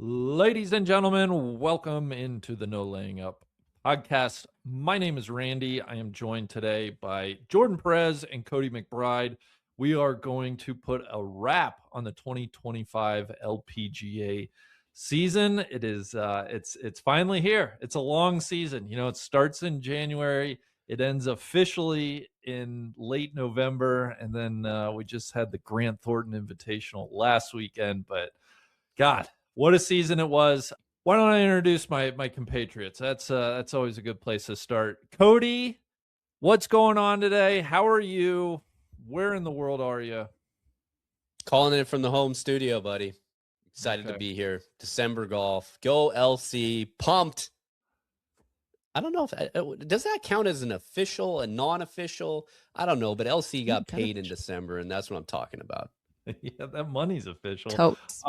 Ladies and gentlemen, welcome into the No Laying Up podcast. My name is Randy. I am joined today by Jordan Perez and Cody McBride. We are going to put a wrap on the 2025 LPGA season. It's finally here. It's a long season. You know, it starts in January. It ends officially in late November, and then we just had the Grant Thornton Invitational last weekend. But God, what a season it was. Why don't I introduce my compatriots? That's always a good place to start. Cody, what's going on today? How are you? Where in the world are you? Calling it from the home studio, buddy. Excited to be here. December golf. Go LC. Pumped. I don't know if does that count as an official, a non-official? I don't know, but LC got paid in December, and that's what I'm talking about. Yeah, that money's official. Totes.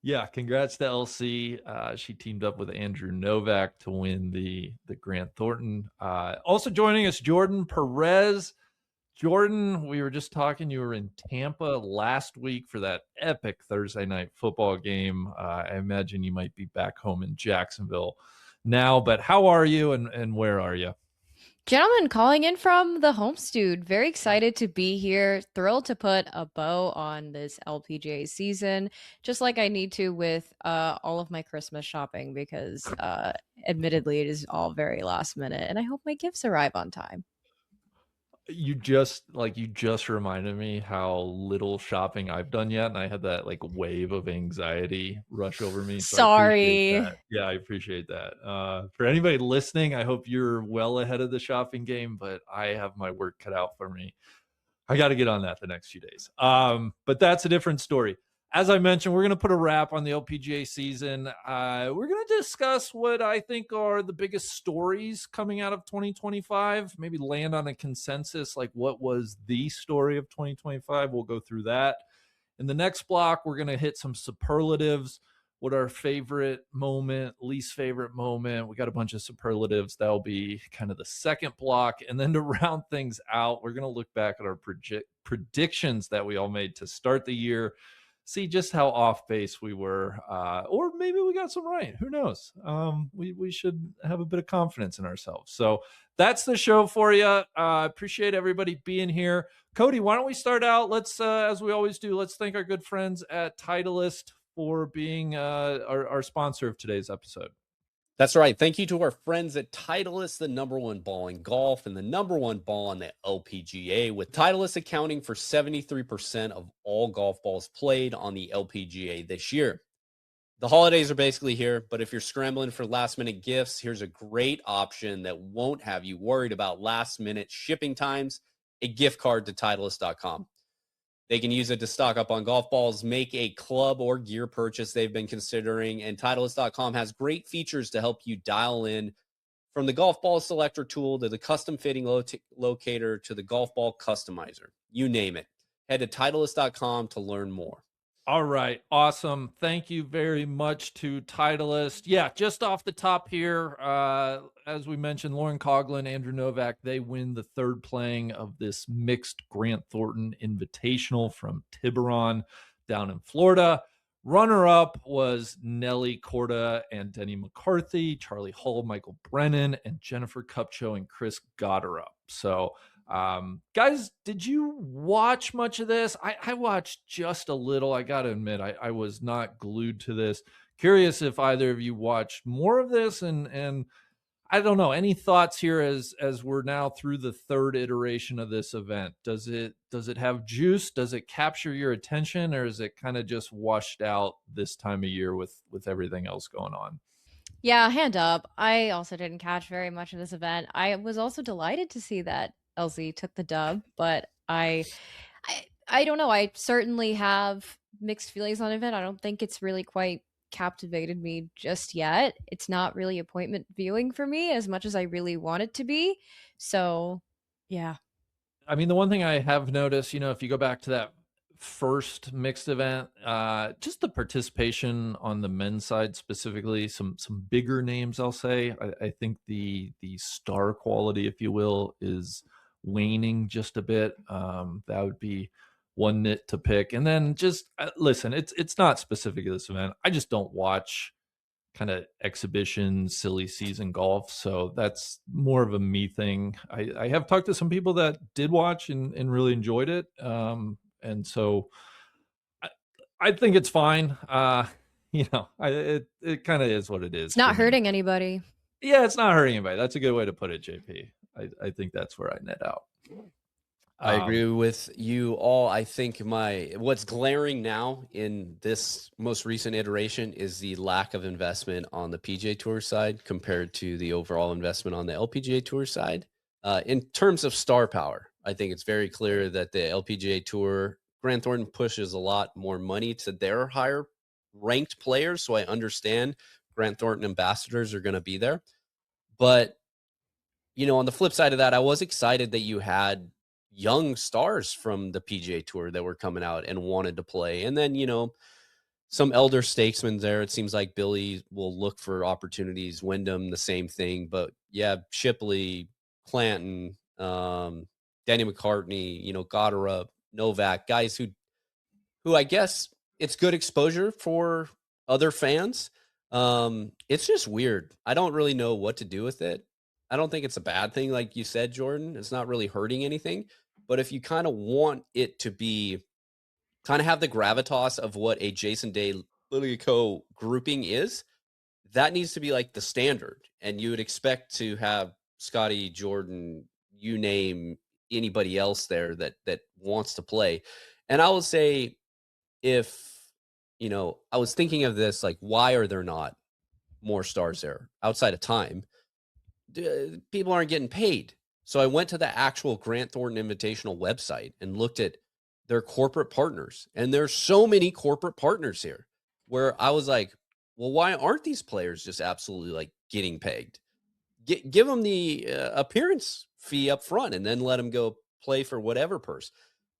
Yeah, congrats to LC. She teamed up with Andrew Novak to win the Grant Thornton. Also joining us, Jordan Perez. Jordan, we were just talking. You were in Tampa last week for that epic Thursday night football game. I imagine you might be back home in Jacksonville now, but how are you and where are you? Gentlemen, calling in from the home stud. Very excited to be here. Thrilled to put a bow on this LPGA season, just like I need to with all of my Christmas shopping because admittedly it is all very last minute and I hope my gifts arrive on time. You just reminded me how little shopping I've done yet, and I had that like wave of anxiety rush over me. So Sorry. I appreciate that. For anybody listening, I hope you're well ahead of the shopping game, but I have my work cut out for me. I got to get on that the next few days. But that's a different story. As I mentioned, we're going to put a wrap on the LPGA season. We're going to discuss what I think are the biggest stories coming out of 2025, maybe land on a consensus, like what was the story of 2025. We'll go through that. In the next block, we're going to hit some superlatives, what our favorite moment, least favorite moment. We got a bunch of superlatives. That'll be kind of the second block. And then to round things out, we're going to look back at our predictions that we all made to start the year. See just how off base we were, or maybe we got some right. Who knows? We should have a bit of confidence in ourselves. So that's the show for you. Appreciate everybody being here. Cody, why don't we start out? Let's, as we always do, let's thank our good friends at Titleist for being our sponsor of today's episode. That's right. Thank you to our friends at Titleist, the number one ball in golf and the number one ball on the LPGA, with Titleist accounting for 73% of all golf balls played on the LPGA this year. The holidays are basically here, but if you're scrambling for last-minute gifts, here's a great option that won't have you worried about last-minute shipping times: a gift card to Titleist.com. They can use it to stock up on golf balls, make a club or gear purchase they've been considering, and Titleist.com has great features to help you dial in, from the golf ball selector tool to the custom fitting locator to the golf ball customizer. You name it. Head to Titleist.com to learn more. All right. Awesome. Thank you very much to Titleist. Yeah, just off the top here, as we mentioned, Lauren Coughlin, Andrew Novak, they win the third playing of this mixed Grant Thornton Invitational from Tiburon down in Florida. Runner-up was Nelly, Corda, and Denny McCarthy, Charlie Hull, Michael Brennan, and Jennifer Kupcho and Chris Goddard. So, guys, did you watch much of this? I watched just a little. I got to admit, I was not glued to this. Curious if either of you watched more of this, and I don't know, any thoughts here as we're now through the third iteration of this event? Does it have juice? Does it capture your attention, or is it kind of just washed out this time of year with everything else going on? Yeah, hand up. I also didn't catch very much of this event. I was also delighted to see that LZ took the dub, but I don't know. I certainly have mixed feelings on the event. I don't think it's really quite captivated me just yet. It's not really appointment viewing for me as much as I really want it to be. So, yeah. I mean, the one thing I have noticed, if you go back to that first mixed event, just the participation on the men's side specifically, some bigger names, I'll say. I think the star quality, if you will, is waning just a bit. That would be one nit to pick. And then just listen, it's not specific to this event. I just don't watch kind of exhibition, silly season golf. So that's more of a me thing. I have talked to some people that did watch and really enjoyed it. And so I think it's fine. It kind of is what it is. It's not hurting anybody. Yeah, it's not hurting anybody. That's a good way to put it, JP. I think that's where I net out. I agree with you all. I think what's glaring now in this most recent iteration is the lack of investment on the PGA Tour side compared to the overall investment on the LPGA Tour side. In terms of star power, I think it's very clear that the LPGA Tour, Grant Thornton pushes a lot more money to their higher ranked players. So I understand Grant Thornton ambassadors are going to be there. But, on the flip side of that, I was excited that you had young stars from the PGA Tour that were coming out and wanted to play. And then, some elder statesmen there. It seems like Billy will look for opportunities. Wyndham, the same thing. But yeah, Shipley, Clanton, Danny McCartney, Goddard, Novak, guys who I guess it's good exposure for other fans. It's just weird. I don't really know what to do with it. I don't think it's a bad thing, like you said, Jordan. It's not really hurting anything. But if you kind of want it to be, kind of have the gravitas of what a Jason Day Liliaco grouping is, that needs to be like the standard. And you would expect to have Scotty, Jordan, you name anybody else there that wants to play. And I will say, if, I was thinking of this, like, why are there not more stars there outside of time? People aren't getting paid. So I went to the actual Grant Thornton Invitational website and looked at their corporate partners. And there's so many corporate partners here where I was like, well, why aren't these players just absolutely like getting pegged? Give them the appearance fee up front and then let them go play for whatever purse.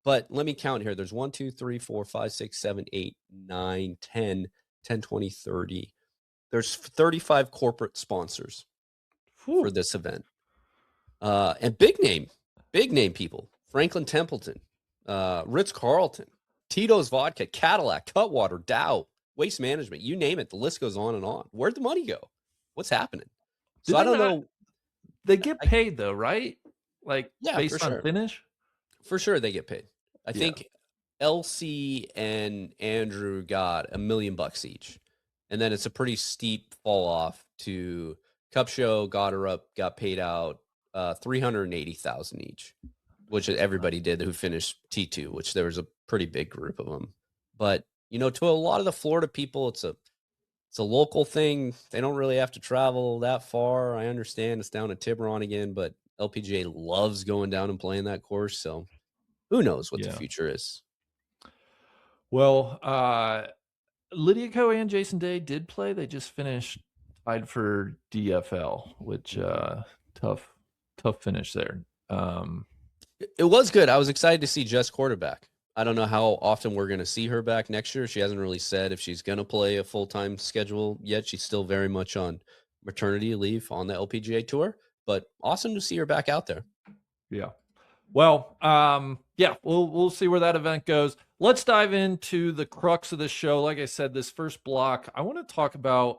But let me count here. There's 1, 2, 3, 4, 5, 6, 7, 8, 9, 10, 20, 30. There's 35 corporate sponsors for this event. And big name people. Franklin Templeton, Ritz-Carlton, Tito's Vodka, Cadillac, Cutwater, Dow, Waste Management, you name it. The list goes on and on. Where'd the money go? What's happening? So I don't know. They get paid though, right? Like based on finish? For sure they get paid. I think LC and Andrew got $1 million each. And then it's a pretty steep fall off to Cup Show, got paid out $380,000 each, which everybody did who finished T2, which there was a pretty big group of them. But, to a lot of the Florida people, it's a local thing. They don't really have to travel that far. I understand it's down at Tiburon again, but LPGA loves going down and playing that course. So who knows what the future is? Well, Liliaco and Jason Day did play. They just finished tied for DFL, which tough finish there. It was good. I was excited to see Jess quarterback. I don't know how often we're going to see her back next year. She hasn't really said if she's going to play a full-time schedule yet. She's still very much on maternity leave on the LPGA Tour, but awesome to see her back out there. Yeah. Well, we'll see where that event goes. Let's dive into the crux of the show. Like I said, this first block, I want to talk about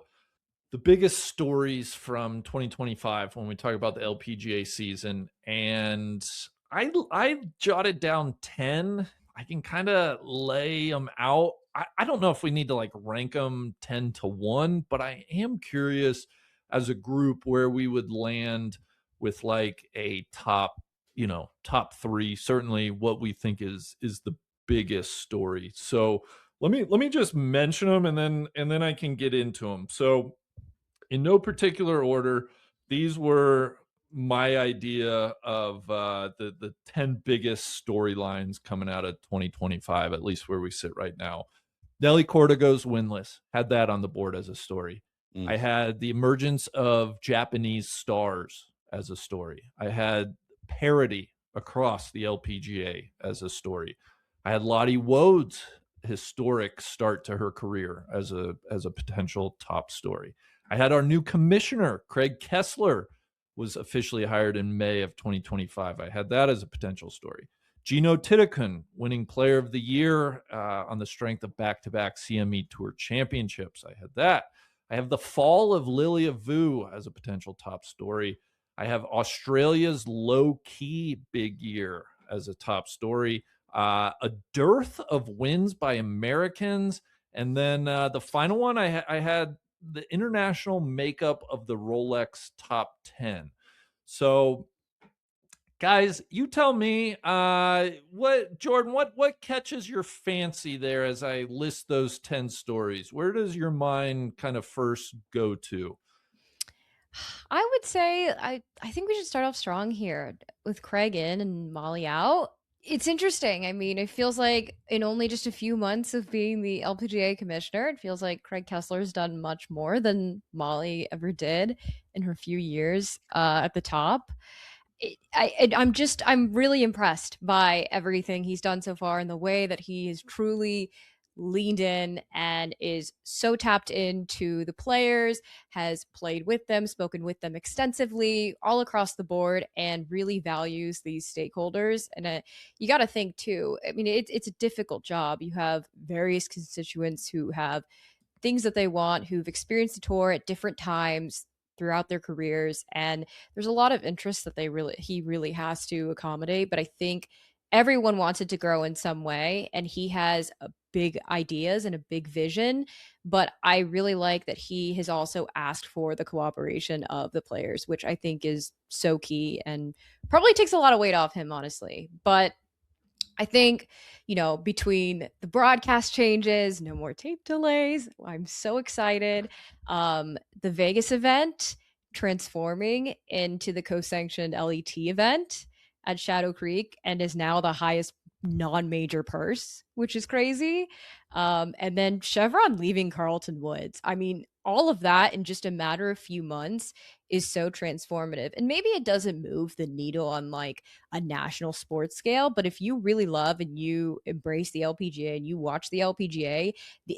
the biggest stories from 2025 when we talk about the LPGA season. And I jotted down 10. I can kind of lay them out. I don't know if we need to like rank them 10 to 1, but I am curious as a group where we would land with like a top 3, certainly what we think is the biggest story. So let me just mention them and then I can get into them. So in no particular order, these were my idea of the 10 biggest storylines coming out of 2025, at least where we sit right now. Nelly goes winless. Had that on the board as a story. I had the emergence of Japanese stars as a story. I had parity across the LPGA as a story. I had Lottie Wode's historic start to her career as a potential top story. I had our new commissioner, Craig Kessler, was officially hired in May of 2025. I had that as a potential story. Jeeno winning Player of the Year on the strength of back-to-back CME Tour championships. I had that. I have the fall of Lilia Vu as a potential top story. I have Australia's low-key big year as a top story. A dearth of wins by Americans. And then the final one, I had the international makeup of the Rolex top 10. So, guys, you tell me, Jordan, what catches your fancy there as I list those 10 stories? Where does your mind kind of first go to? I would say I think we should start off strong here with Craig in and Molly out. It's interesting. I mean, it feels like in only just a few months of being the LPGA commissioner, it feels like Craig Kessler's done much more than Molly ever did in her few years at the top. I'm really impressed by everything he's done so far and the way that he has truly leaned in and is so tapped into the players, has played with them, spoken with them extensively all across the board, and really values these stakeholders. And you got to think too, I mean, it's a difficult job. You have various constituents who have things that they want, who've experienced the tour at different times throughout their careers, and there's a lot of interest that he really has to accommodate. But I think everyone wants it to grow in some way, and he has big ideas and a big vision. But I really like that he has also asked for the cooperation of the players, which I think is so key and probably takes a lot of weight off him, honestly. But I think, between the broadcast changes, no more tape delays, I'm so excited. The Vegas event transforming into the co-sanctioned LET event at Shadow Creek and is now the highest non-major purse, which is crazy. And then Chevron leaving Carlton Woods. I mean, all of that in just a matter of few months is so transformative. And maybe it doesn't move the needle on like a national sports scale, but if you really love and you embrace the LPGA and you watch the LPGA,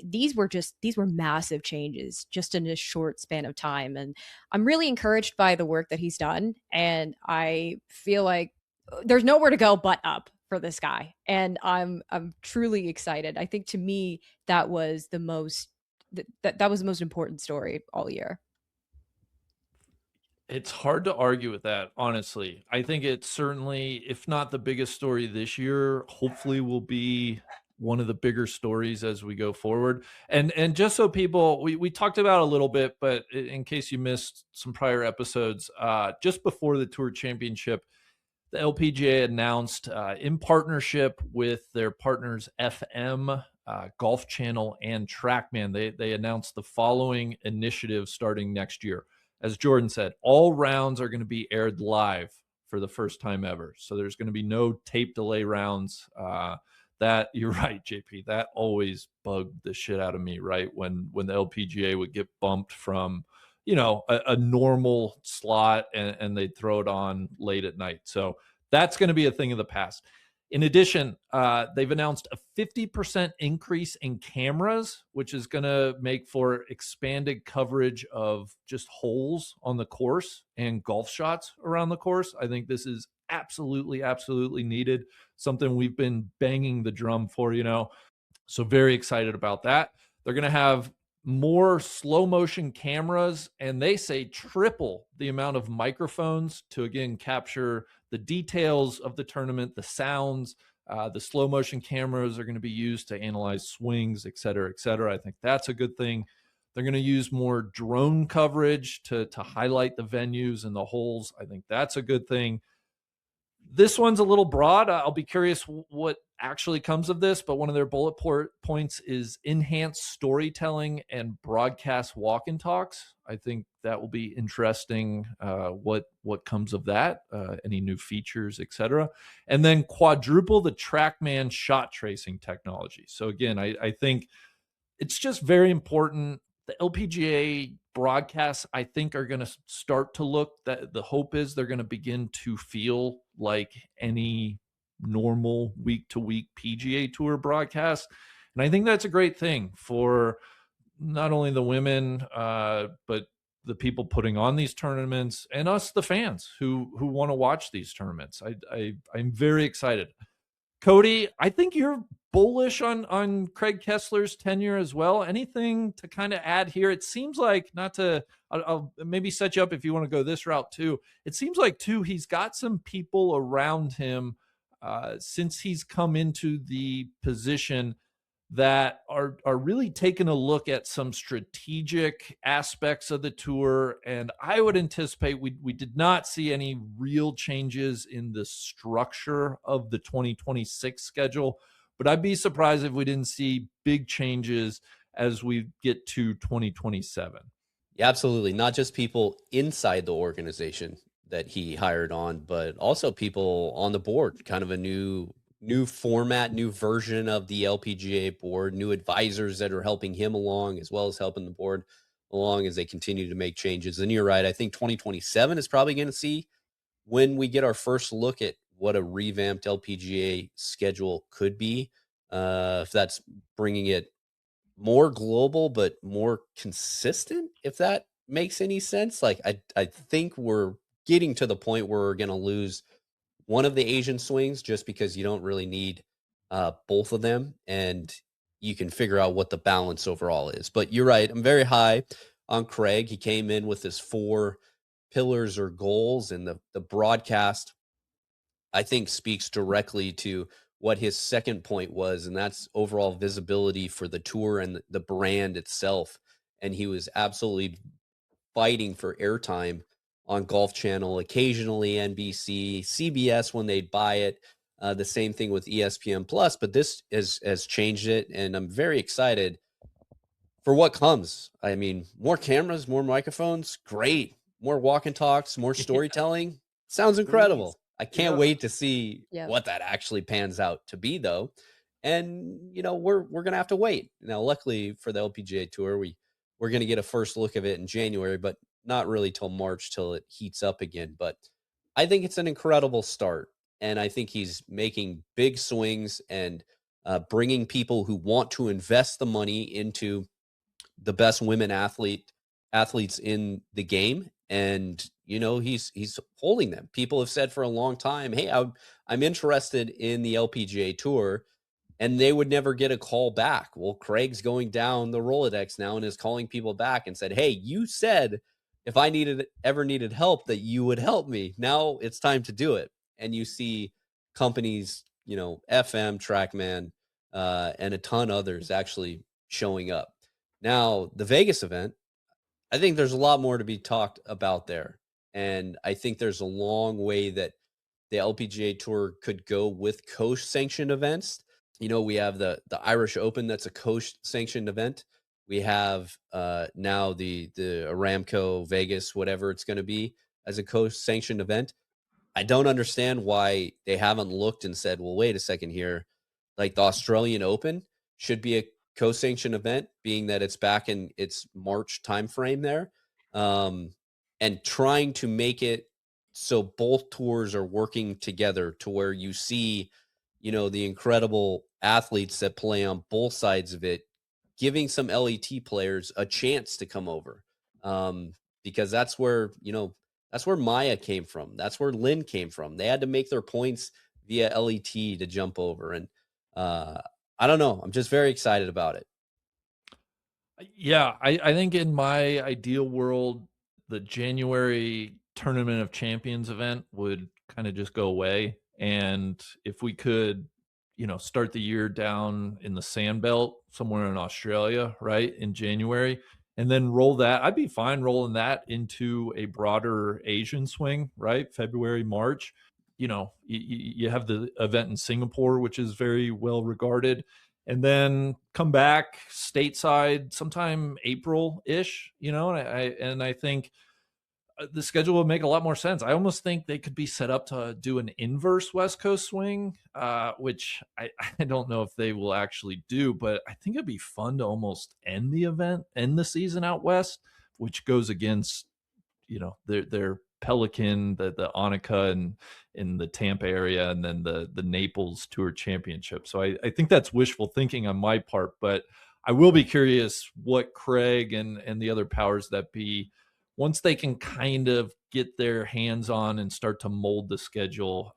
these were massive changes just in a short span of time. And I'm really encouraged by the work that he's done. And I feel like there's nowhere to go but up for this guy. And I'm truly excited. I think to me, that was the most that was the most important story all year. It's hard to argue with that, honestly. I think it's certainly, if not the biggest story this year, hopefully will be one of the bigger stories as we go forward. And just so people, we talked about a little bit, but in case you missed some prior episodes, just before the Tour Championship, the LPGA announced in partnership with their partners FM, Golf Channel, and TrackMan, they announced the following initiatives starting next year. As Jordan said, all rounds are going to be aired live for the first time ever. So there's going to be no tape delay rounds. That you're right, JP. That always bugged the shit out of me, right? When the LPGA would get bumped from, a normal slot and they'd throw it on late at night. So that's going to be a thing of the past. In addition, they've announced a 50% increase in cameras, which is going to make for expanded coverage of just holes on the course and golf shots around the course. I think this is absolutely, absolutely needed. Something we've been banging the drum for, So very excited about that. They're going to have more slow motion cameras, and they say triple the amount of microphones to, again, capture the details of the tournament, the sounds. The slow motion cameras are going to be used to analyze swings, et cetera, et cetera. I think that's a good thing. They're going to use more drone coverage to highlight the venues and the holes. I think that's a good thing. This one's a little broad. I'll be curious what actually comes of this, but one of their bullet points is enhanced storytelling and broadcast walk and talks. I think that will be interesting. What comes of that? Any new features, etc. And then quadruple the TrackMan shot tracing technology. So again, I think it's just very important. The LPGA broadcasts, I think, are going to start to look, that the hope is they're going to begin to feel like any normal week-to-week PGA Tour broadcast. And I think that's a great thing for not only the women, but the people putting on these tournaments and us, the fans who want to watch these tournaments. I'm very excited. Cody, I think you're bullish on Craig Kessler's tenure as well. Anything to kind of add here? It seems like, not to, I'll maybe set you up if you want to go this route too. It seems like too he's got some people around him since he's come into the position that are really taking a look at some strategic aspects of the tour. And I would anticipate we did not see any real changes in the structure of the 2026 schedule, but I'd be surprised if we didn't see big changes as we get to 2027. Yeah, absolutely. Not just people inside the organization that he hired on, but also people on the board, kind of a new format, new version of the LPGA board, new advisors that are helping him along, as well as helping the board along as they continue to make changes. And you're right. I think 2027 is probably going to see when we get our first look at what a revamped LPGA schedule could be. If that's bringing it more global, but more consistent, if that makes any sense. Like, I think we're getting to the point where we're going to lose one of the Asian swings just because you don't really need both of them, and you can figure out what the balance overall is. But you're right. I'm very high on Craig. He came in with his 4 pillars or goals, and the broadcast, I think, speaks directly to what his second point was, and that's overall visibility for the tour and the brand itself. And he was absolutely fighting for airtime on Golf Channel, occasionally NBC, CBS when they'd buy it. The same thing with ESPN Plus, but this has changed it, and I'm very excited for what comes. I mean, more cameras, more microphones, great. More walk and talks, more storytelling. Sounds incredible. I can't wait to see what that actually pans out to be, though. And we're gonna have to wait. Now, luckily for the LPGA Tour, we're gonna get a first look of it in January, but not really till March, till it heats up again. But I think it's an incredible start, and I think he's making big swings and bringing people who want to invest the money into the best women athletes in the game. And he's holding them. People have said for a long time, hey, I'm interested in the LPGA Tour, and they would never get a call back. Well, Craig's going down the Rolodex now and is calling people back and said, hey, you said if I ever needed help that you would help me. Now it's time to do it. And you see companies, FM, TrackMan, and a ton others actually showing up. Now, the Vegas event, I think there's a lot more to be talked about there. And I think there's a long way that the LPGA Tour could go with coast-sanctioned events. We have the Irish Open, that's a coast-sanctioned event. We have now the Aramco Vegas, whatever it's going to be, as a coast-sanctioned event. I don't understand why they haven't looked and said, well, wait a second here. Like, the Australian Open should be a co-sanctioned event, being that it's back in its March timeframe there, and trying to make it so both tours are working together to where you see, the incredible athletes that play on both sides of it, giving some LET players a chance to come over, because that's where Maya came from. That's where Lynn came from. They had to make their points via LET to jump over, and I don't know. I'm just very excited about it. Yeah, I think in my ideal world, the January Tournament of Champions event would kind of just go away. And if we could, start the year down in the Sand Belt somewhere in Australia, right, in January, and then roll that, I'd be fine rolling that into a broader Asian swing, right? February, March. You have the event in Singapore, which is very well regarded, and then come back stateside sometime April-ish, and I think the schedule would make a lot more sense. I almost think they could be set up to do an inverse West Coast swing, which I don't know if they will actually do, but I think it'd be fun to almost end the season out West, which goes against, their Pelican, the Annika and in the Tampa area, and then the Naples Tour Championship. So I think that's wishful thinking on my part, but I will be curious what Craig and the other powers that be, once they can kind of get their hands on and start to mold the schedule,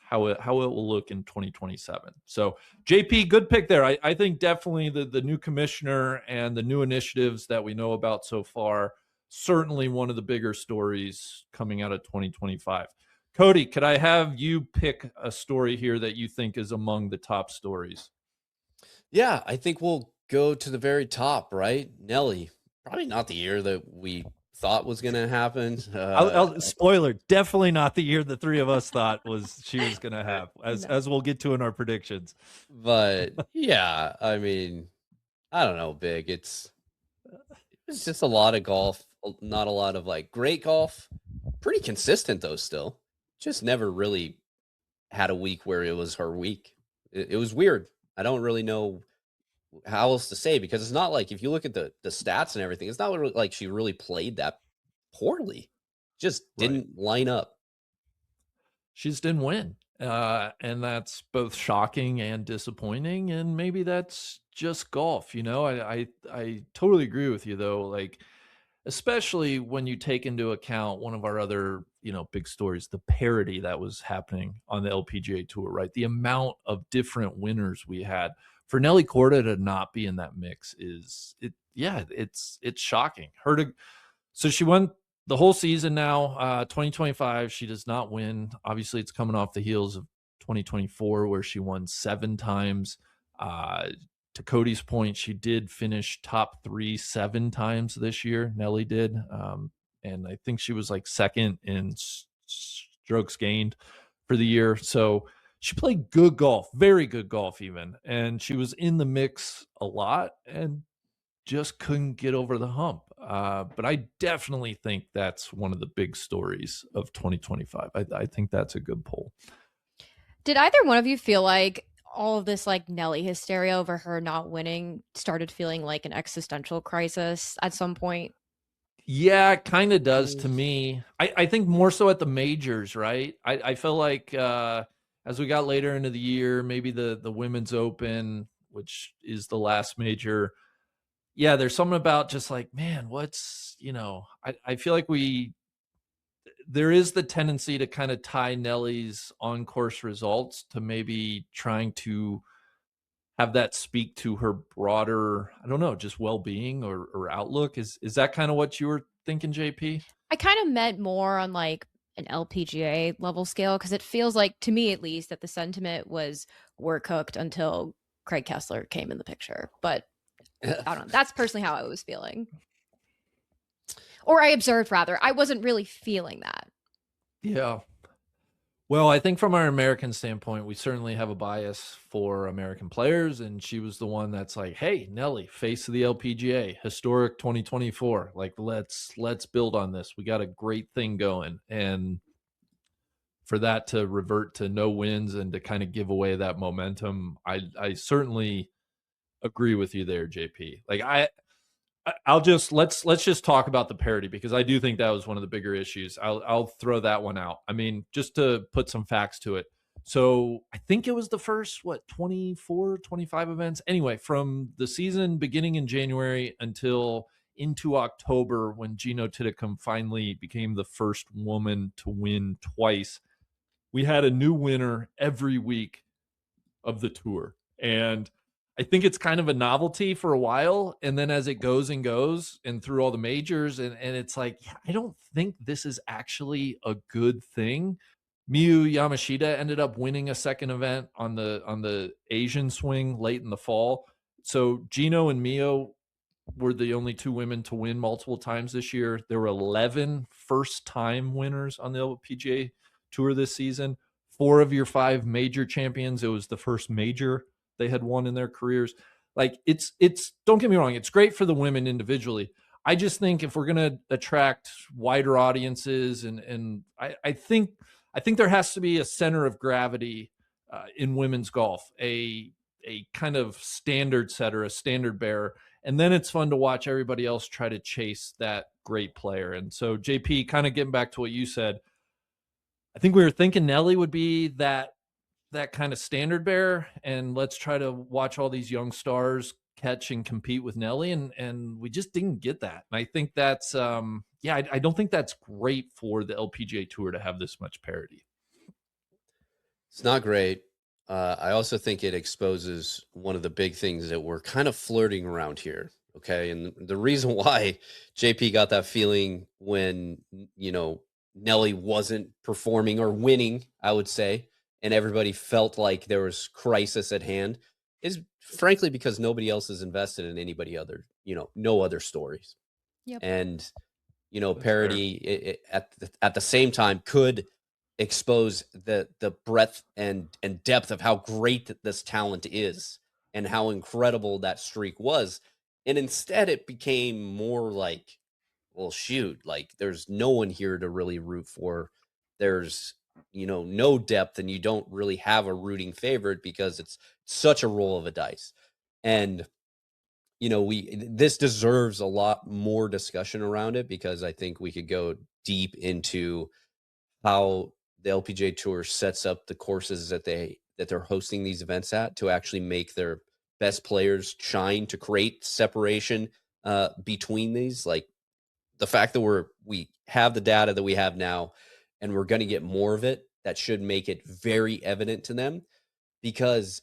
how it will look in 2027. So JP, good pick there. I think definitely the new commissioner and the new initiatives that we know about so far, certainly one of the bigger stories coming out of 2025. Cody, could I have you pick a story here that you think is among the top stories? Yeah, I think we'll go to the very top, right? Nelly, probably not the year that we thought was going to happen. Spoiler, definitely not the year the three of us thought she was going to have, as we'll get to in our predictions. But yeah, I mean, I don't know, Big. It's just a lot of golf, not a lot of like great golf. Pretty consistent though, still. Just never really had a week where it was her week. It was weird. I don't really know how else to say, because it's not like, if you look at the stats and everything, it's not really like she really played that poorly. Just didn't line up. She just didn't win. And that's both shocking and disappointing. And maybe that's just golf. I totally agree with you though. Like, especially when you take into account one of our other, big stories, the parity that was happening on the LPGA Tour, right? The amount of different winners we had. For Nelly Korda to not be in that mix it's shocking. So she won the whole season now, 2025. She does not win. Obviously, it's coming off the heels of 2024, where she won 7 times. To Cody's point, she did finish top 3 7 times this year. Nelly did. And I think she was like second in strokes gained for the year. So she played good golf, very good golf even. And she was in the mix a lot and just couldn't get over the hump. But I definitely think that's one of the big stories of 2025. I think that's a good poll. Did either one of you feel like all of this like Nelly hysteria over her not winning started feeling like an existential crisis at some point? Yeah, it kind of does to me. I think more so at the majors, right? I feel like as we got later into the year, maybe the Women's Open, which is the last major, yeah, there's something about just like, man, I feel like there is the tendency to kind of tie Nelly's on-course results to maybe trying to have that speak to her broader, I don't know, just well-being or outlook. Is that kind of what you were thinking, JP? I kind of meant more on like an LPGA level scale, because it feels like, to me at least, that the sentiment was we're cooked until Craig Kessler came in the picture. But I don't know. That's personally how I was feeling. Or I observed, rather. I wasn't really feeling that. Yeah. Well, I think from our American standpoint, we certainly have a bias for American players. And she was the one that's like, hey, Nelly, face of the LPGA, historic 2024. Like, let's build on this. We got a great thing going. And for that to revert to no wins and to kind of give away that momentum, I certainly agree with you there, JP. Like, let's just talk about the parity, because I do think that was one of the bigger issues. I'll throw that one out. I mean, just to put some facts to it. So I think it was the first 24, 25 events. Anyway, from the season beginning in January until into October, when Jeeno Titicum finally became the first woman to win twice, we had a new winner every week of the tour. And I think it's kind of a novelty for a while. And then as it goes and goes and through all the majors, and it's like, I don't think this is actually a good thing. Miyu Yamashita ended up winning a second event on the Asian swing late in the fall. So Jeeno and Mio were the only 2 women to win multiple times this year. There were 11 first-time winners on the LPGA Tour this season. 4 of your 5 major champions, it was the first major they had won in their careers. Like, it's don't get me wrong, it's great for the women individually. I just think if we're going to attract wider audiences, and I think there has to be a center of gravity in women's golf, a kind of standard setter, a standard bearer. And then it's fun to watch everybody else try to chase that great player. And so, JP, kind of getting back to what you said, I think we were thinking Nelly would be that kind of standard bearer, and let's try to watch all these young stars catch and compete with Nelly. And we just didn't get that. And I think that's, I don't think that's great for the LPGA Tour to have this much parity. It's not great. I also think it exposes one of the big things that we're kind of flirting around here. Okay. And the reason why JP got that feeling when, Nelly wasn't performing or winning, I would say, and everybody felt like there was crisis at hand is frankly because nobody else is invested in anybody other, no other stories. Yep. And That's fair. parity at the same time could expose the breadth and depth of how great this talent is and how incredible that streak was. And instead it became more like, well, shoot, like there's no one here to really root for. There's, no depth, and you don't really have a rooting favorite because it's such a roll of a dice. And this deserves a lot more discussion around it, because I think we could go deep into how the LPGA Tour sets up the courses that they're hosting these events at to actually make their best players shine, to create separation between these. Like the fact that we have the data that we have now, and we're going to get more of it, that should make it very evident to them, because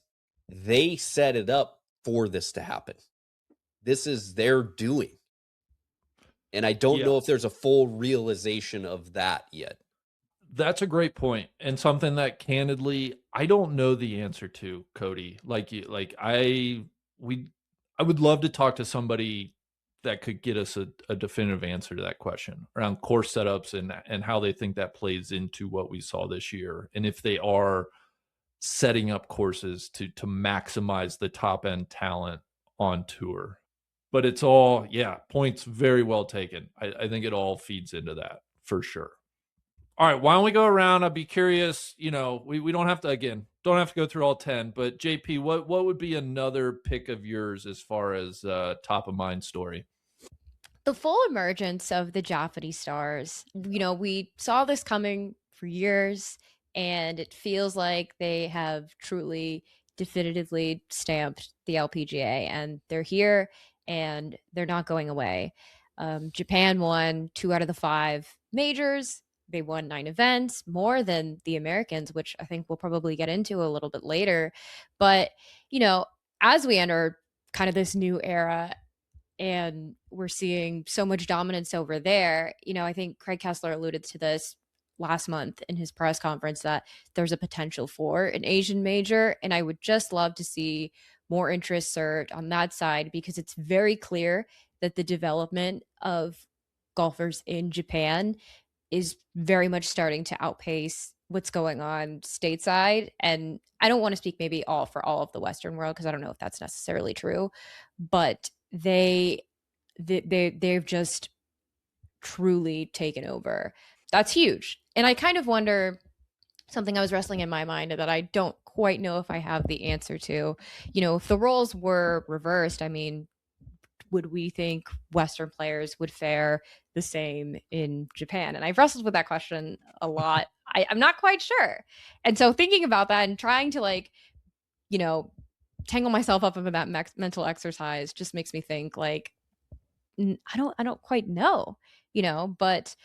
they set it up for this to happen. This is their doing. And I don't know if there's a full realization of that yet. That's a great point, and something that candidly I don't know the answer to, Cody. I would love to talk to somebody that could get us a definitive answer to that question around course setups and how they think that plays into what we saw this year, and if they are setting up courses to maximize the top end talent on tour. But it's all, points very well taken. I think it all feeds into that for sure. All right, why don't we go around? I'd be curious, we don't have to go through all 10, but JP, what would be another pick of yours as far as top of mind story? The full emergence of the Japanese stars. We saw this coming for years, and it feels like they have truly definitively stamped the LPGA, and they're here and they're not going away. Japan won 2 out of the 5 majors. They won 9 events, more than the Americans, which I think we'll probably get into a little bit later. But, as we enter kind of this new era, and we're seeing so much dominance over there, I think Craig Kessler alluded to this last month in his press conference, that there's a potential for an Asian major. And I would just love to see more interest served on that side, because it's very clear that the development of golfers in Japan is very much starting to outpace what's going on stateside. And I don't want to speak maybe for all of the Western world, because I don't know if that's necessarily true, but they've just truly taken over. That's huge. And I kind of wonder, something I was wrestling in my mind that I don't quite know if I have the answer to, if the roles were reversed, I mean, would we think Western players would fare the same in Japan? And I've wrestled with that question a lot. I'm not quite sure. And so thinking about that and trying to tangle myself up in that mental exercise just makes me think I don't quite know, but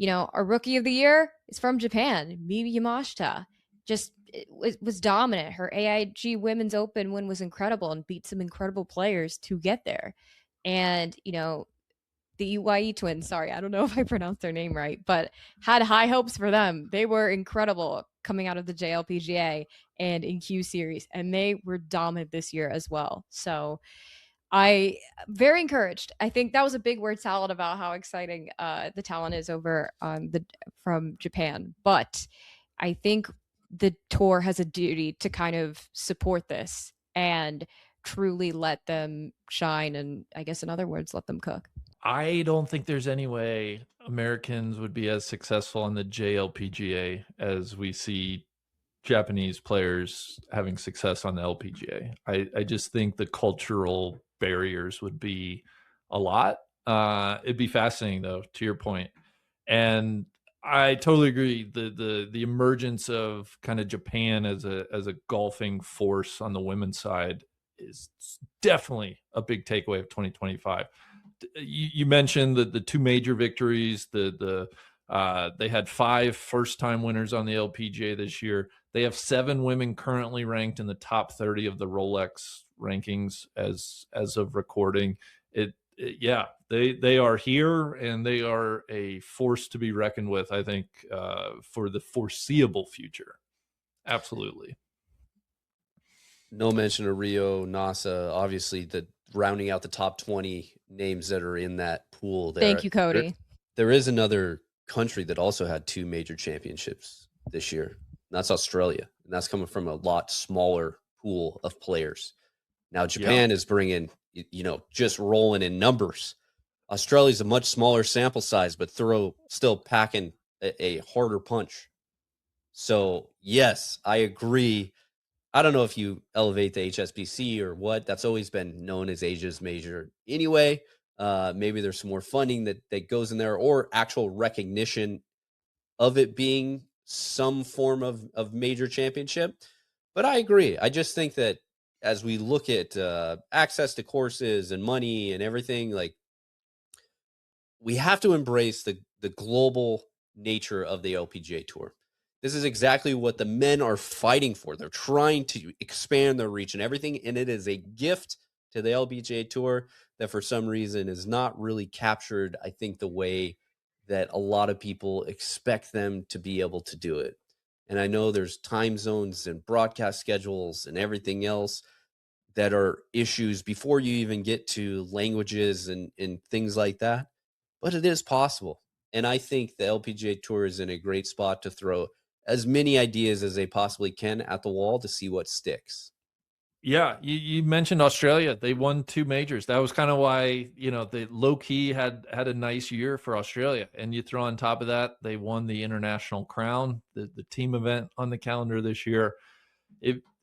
our rookie of the year is from Japan, Miyu Yamashita. Just was dominant. Her AIG Women's Open win was incredible and beat some incredible players to get there. And, the UYE twins, sorry, I don't know if I pronounced their name right, but had high hopes for them. They were incredible coming out of the JLPGA and in Q Series, and they were dominant this year as well. So I very encouraged. I think that was a big word salad about how exciting the talent is over from Japan. But I think the tour has a duty to kind of support this and truly let them shine, and I guess in other words, let them cook. I don't think there's any way Americans would be as successful on the JLPGA as we see Japanese players having success on the LPGA. I just think the cultural barriers would be a lot. It'd be fascinating though, to your point. And I totally agree. The emergence of kind of Japan as a golfing force on the women's side is definitely a big takeaway of 2025. You mentioned the 2 major victories, the They had 5 first-time winners on the LPGA this year. They have 7 women currently ranked in the top 30 of the Rolex rankings as of recording. Yeah, they are here, and they are a force to be reckoned with, I think, for the foreseeable future. Absolutely. No mention of Rio, NASA, obviously rounding out the top 20 names that are in that pool there. Thank you, Cody. There is another country that also had 2 major championships this year. And that's Australia. And that's coming from a lot smaller pool of players. Now, Japan is bringing, just rolling in numbers. Australia's a much smaller sample size, but still packing a harder punch. So, yes, I agree. I don't know if you elevate the HSBC or what. That's always been known as Asia's major anyway. Maybe there's some more funding that goes in there, or actual recognition of it being some form of major championship. But I agree. I just think that as we look at access to courses and money and everything, like, we have to embrace the global nature of the LPGA Tour. This is exactly what the men are fighting for. They're trying to expand their reach and everything, and it is a gift to the LPGA Tour that for some reason is not really captured, I think, the way that a lot of people expect them to be able to do it. And I know there's time zones and broadcast schedules and everything else that are issues before you even get to languages and things like that. But it is possible. And I think the LPGA Tour is in a great spot to throw as many ideas as they possibly can at the wall to see what sticks. Yeah, you mentioned Australia. They won 2 majors. That was kind of why, they low key had a nice year for Australia. And you throw on top of that, they won the International Crown, the team event on the calendar this year.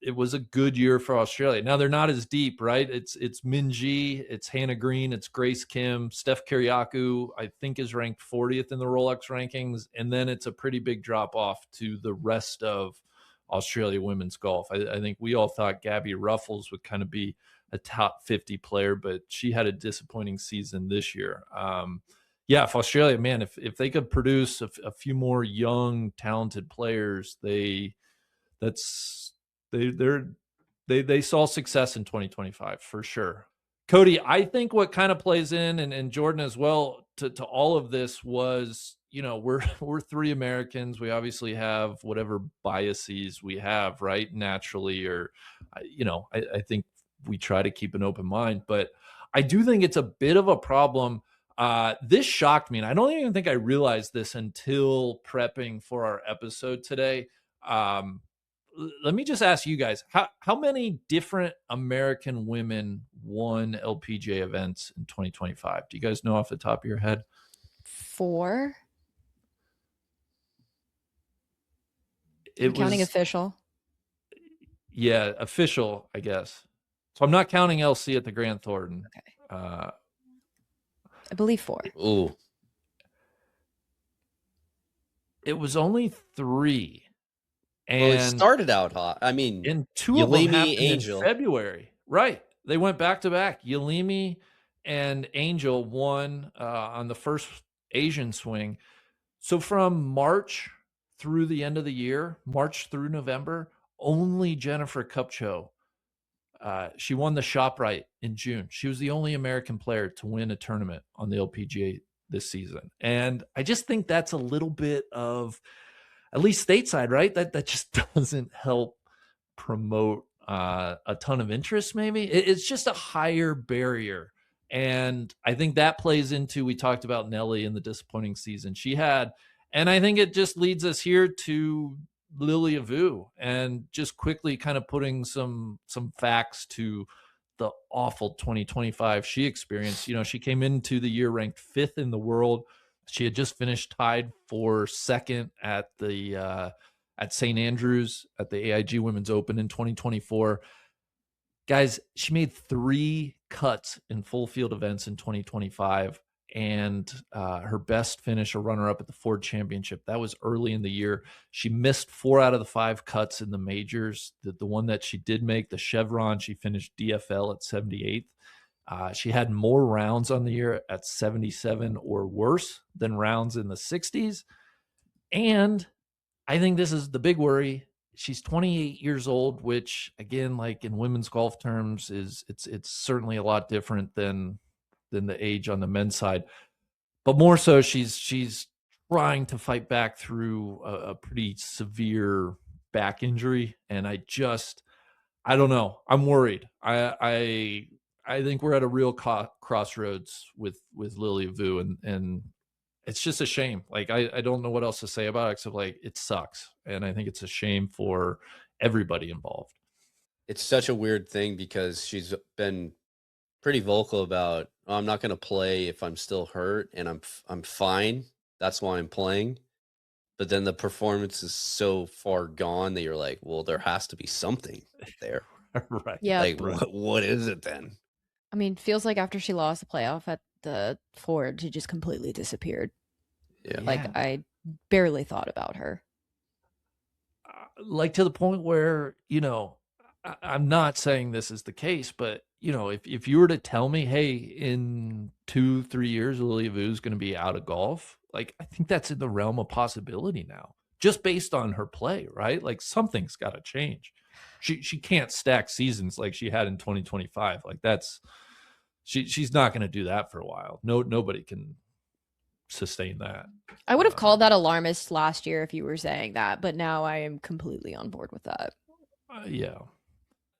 It was a good year for Australia. Now they're not as deep, right? It's Minjee, it's Hannah Green, it's Grace Kim, Steph Kiriakou, I think, is ranked 40th in the Rolex rankings, and then it's a pretty big drop off to the rest of Australia women's golf. I think we all thought Gabby Ruffles would kind of be a top 50 player, but she had a disappointing season this year. Yeah, if Australia, man, if they could produce a few more young, talented players, they saw success in 2025 for sure. Cody, I think what kind of plays in, and Jordan as well, to all of this was, we're 3 Americans. We obviously have whatever biases we have, right? Naturally, or, I think we try to keep an open mind, but I do think it's a bit of a problem. This shocked me, and I don't even think I realized this until prepping for our episode today. Let me just ask you guys, how many different American women won LPGA events in 2025? Do you guys know off the top of your head? 4. Counting official. Yeah, official, I guess. So I'm not counting LC at the Grant Thornton. Okay. I believe 4. Ooh. It was only 3. And well, it started out hot. I mean, and 2 of them happened Angel. in February. Right. They went back to back. Yalimi and Angel won on the first Asian swing. So from March through the end of the year, March through November, only Jennifer Kupcho, she won the ShopRite in June. She was the only American player to win a tournament on the LPGA this season. And I just think that's a little bit of, at least stateside, right? That just doesn't help promote a ton of interest, maybe. It's just a higher barrier. And I think that plays into, we talked about Nelly and the disappointing season she had. And I think it just leads us here to Lilia Vu, and just quickly kind of putting some facts to the awful 2025 she experienced. She came into the year ranked 5th in the world. She had just finished tied for 2nd at the at St. Andrews at the AIG Women's Open in 2024. Guys, she made 3 cuts in full field events in 2025, and her best finish, a runner-up at the Ford Championship. That was early in the year. She missed 4 out of the 5 cuts in the majors. The one that she did make, the Chevron, she finished DFL at 78th. She had more rounds on the year at 77 or worse than rounds in the 60s. And I think this is the big worry. She's 28 years old, which again, like in women's golf terms, it's certainly a lot different than the age on the men's side. But more so, she's trying to fight back through a pretty severe back injury, and I don't know. I'm worried. I think we're at a real crossroads with Lily Vu, and it's just a shame. Like I don't know what else to say about it except like it sucks, and I think it's a shame for everybody involved. It's such a weird thing because she's been pretty vocal about, "Oh, I'm not going to play if I'm still hurt, and I'm fine. That's why I'm playing." But then the performance is so far gone that you're like, well, there has to be something there. Right. Yeah. Like, right. what is it then? I mean, feels like after she lost the playoff at the Ford, she just completely disappeared. Yeah. Like I barely thought about her. Like to the point where, I'm not saying this is the case, but if you were to tell me, hey, in 2-3 years, Lily Vu's going to be out of golf, like I think that's in the realm of possibility now, just based on her play, right? Like something's got to change. She can't stack seasons like she had in 2025. Like she's not going to do that for a while. Nobody can sustain that. I would have called that alarmist last year if you were saying that, but now I am completely on board with that. Yeah.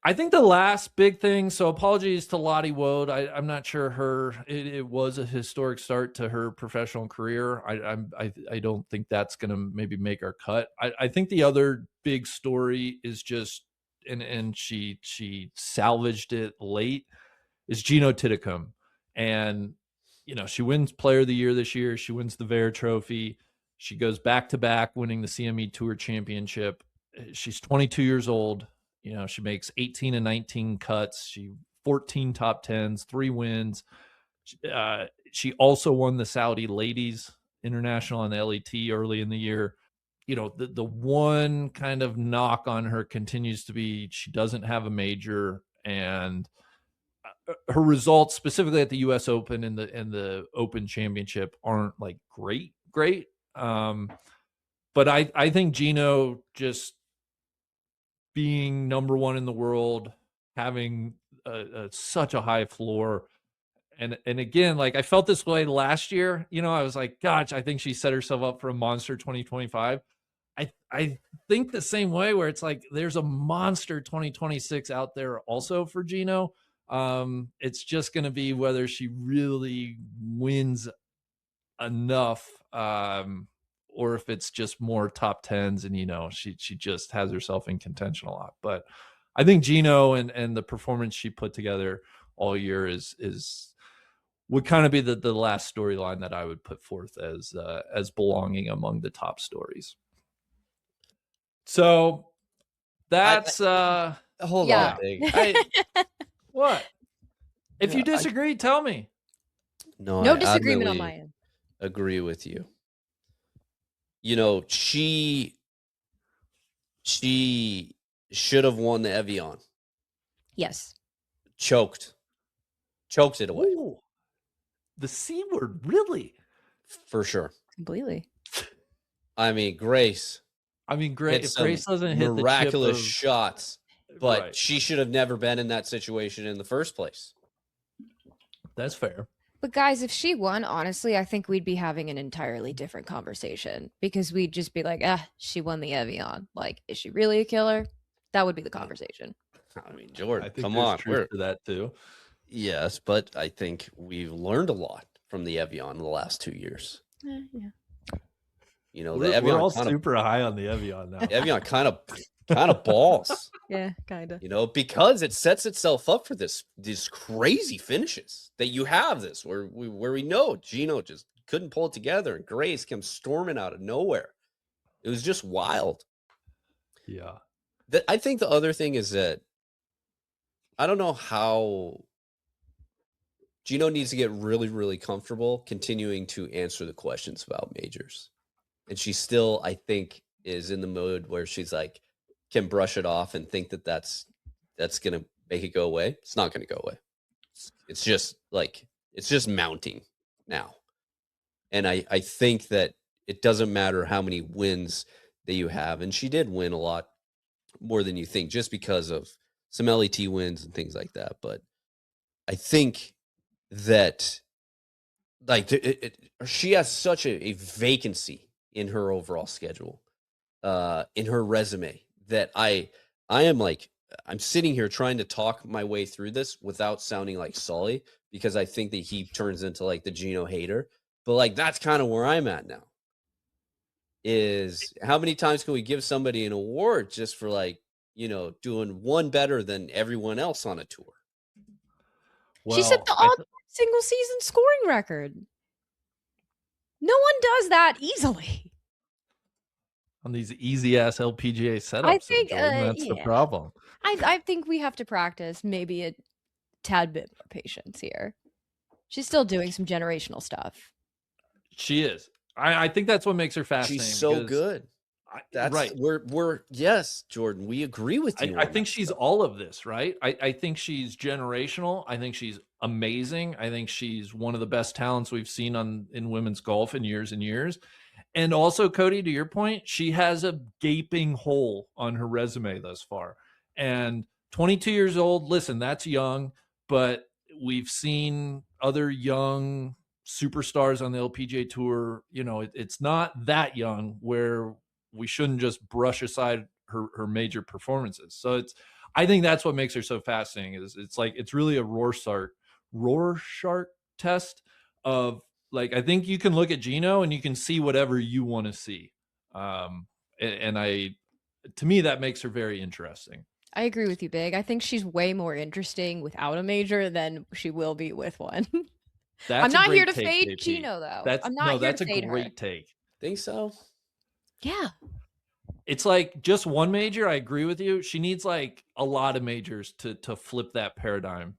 I think the last big thing, so apologies to Lottie Woad. I'm not sure it was a historic start to her professional career. I don't think that's going to maybe make our cut. I think the other big story is just, and she salvaged it late, is Jeeno Titicum. And, she wins Player of the Year this year. She wins the Vare Trophy. She goes back to back winning the CME Tour Championship. She's 22 years old. She makes 18 and 19 cuts. She 14 top 10s, 3 wins. She also won the Saudi Ladies International on the LET early in the year. The one kind of knock on her continues to be she doesn't have a major, and her results specifically at the US Open and the Open Championship aren't like great. But I think Jeeno just being number one in the world, having such a high floor. And again, like I felt this way last year, I was like, gosh, I think she set herself up for a monster 2025. I think the same way where it's like, there's a monster 2026 out there also for Jeeno. It's just going to be whether she really wins enough, or if it's just more top 10s and she just has herself in contention a lot. But I think Jeeno and the performance she put together all year would kind of be the last storyline that I would put forth as belonging among the top stories. So that's hold on, Big. What? If you disagree, tell me. No disagreement on my end. Agree with you. She should have won the Evian. Yes. Choked it away. Ooh, the C word, really? For sure. Completely. I mean, Grace. If Grace doesn't hit miraculous the chip shots, but right. She should have never been in that situation in the first place. That's fair. But guys, if she won, honestly, I think we'd be having an entirely different conversation because we'd just be like, she won the Evian. Like, is she really a killer? That would be the conversation. I mean, Jordan, I think come there's on. Truth to that too. Yes, but I think we've learned a lot from the Evian in the last 2 years. Yeah. The Evian, we're all super high on the Evian now. Evian kind of balls. Yeah, kind of. Because it sets itself up for these crazy finishes that you have where we know Jeeno just couldn't pull it together and Grace comes storming out of nowhere. It was just wild. Yeah. I think the other thing is that I don't know how Jeeno needs to get really, really comfortable continuing to answer the questions about majors. And she still, I think, is in the mode where she's like, can brush it off and think that that's going to make it go away. It's not going to go away. It's just mounting now. And I think that it doesn't matter how many wins that you have. And she did win a lot more than you think just because of some LET wins and things like that. But I think that she has such a vacancy in her overall schedule, in her resume, that I am like, I'm sitting here trying to talk my way through this without sounding like Sully, because I think that he turns into like the Jeeno hater. But like, that's kind of where I'm at now. Is how many times can we give somebody an award just for like, doing one better than everyone else on a tour? She set Well, the all single season scoring record. No one does that easily. on these easy ass LPGA setups, I think, Jordan, that's the yeah. problem. I think we have to practice maybe a tad bit more patience here. She's still doing some generational stuff. She is. I think that's what makes her fascinating. She's so good. That's right. We're yes, Jordan, we agree with you. I think she's all of this, right? I think she's generational. I think she's amazing. I think she's one of the best talents we've seen in women's golf in years and years. And also, Cody, to your point, she has a gaping hole on her resume thus far. And 22 years old, listen, that's young, but we've seen other young superstars on the LPGA Tour. It's not that young where we shouldn't just brush aside her major performances. So I think that's what makes her so fascinating. It's really a Rorschach test of, like, I think you can look at Jeeno and you can see whatever you want to see. To me, that makes her very interesting. I agree with you, Big. I think she's way more interesting without a major than she will be with one. I'm not here to fade Jeeno, though. I'm not here to fade her. That's a great take. Think so? Yeah. It's like just one major. I agree with you. She needs like a lot of majors to flip that paradigm.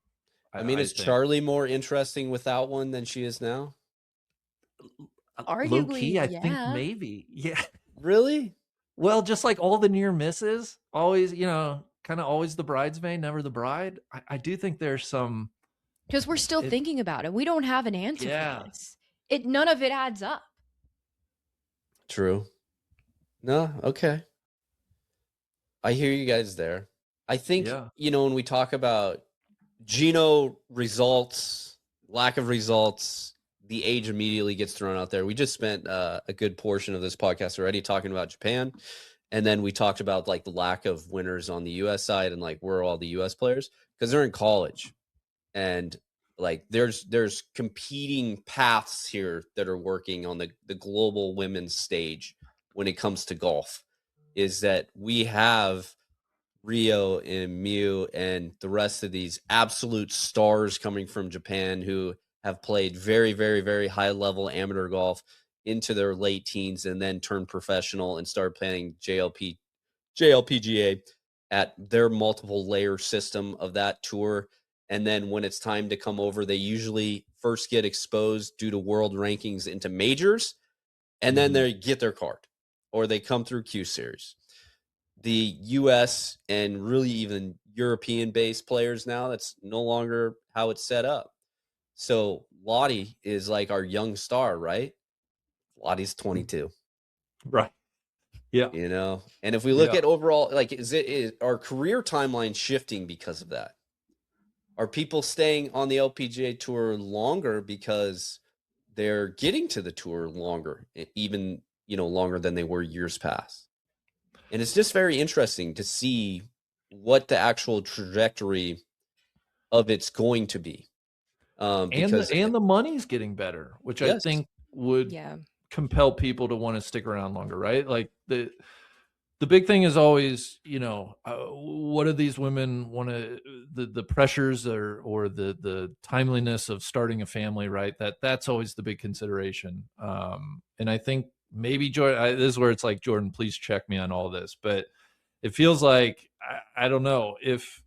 I mean, is Charlie more interesting without one than she is now? Arguably, low key, I think maybe. Yeah. Really? Well, just like all the near misses, always, kind of always the bridesmaid, never the bride. I do think there's some, because we're still thinking about it. We don't have an answer for this. None of it adds up. True. No, okay. I hear you guys there. I think, when we talk about Jeeno results, lack of results, the age immediately gets thrown out there. We just spent a good portion of this podcast already talking about Japan. And then we talked about like the lack of winners on the US side and like where are all the US players, because they're in college. And like there's competing paths here that are working on the global women's stage when it comes to golf. Is that we have Rio and Mew and the rest of these absolute stars coming from Japan who have played very, very, very high level amateur golf into their late teens and then turned professional and started playing JLPGA at their multiple layer system of that tour. And then when it's time to come over, they usually first get exposed due to world rankings into majors, and then they get their card or they come through Q Series. The US and really even European-based players now, that's no longer how it's set up. So Lottie is like our young star, right? Lottie's 22. Right. Yeah. And if we look at overall, like, is our career timeline shifting because of that? Are people staying on the LPGA Tour longer because they're getting to the tour longer, even, longer than they were years past? And it's just very interesting to see what the actual trajectory of it's going to be. Because the money's getting better, which I think would compel people to want to stick around longer, right? Like the big thing is always, what do these women want to, the pressures or the timeliness of starting a family, right? That's always the big consideration. And I think maybe Jordan, this is where it's like, Jordan, please check me on all this, but it feels like, I don't know if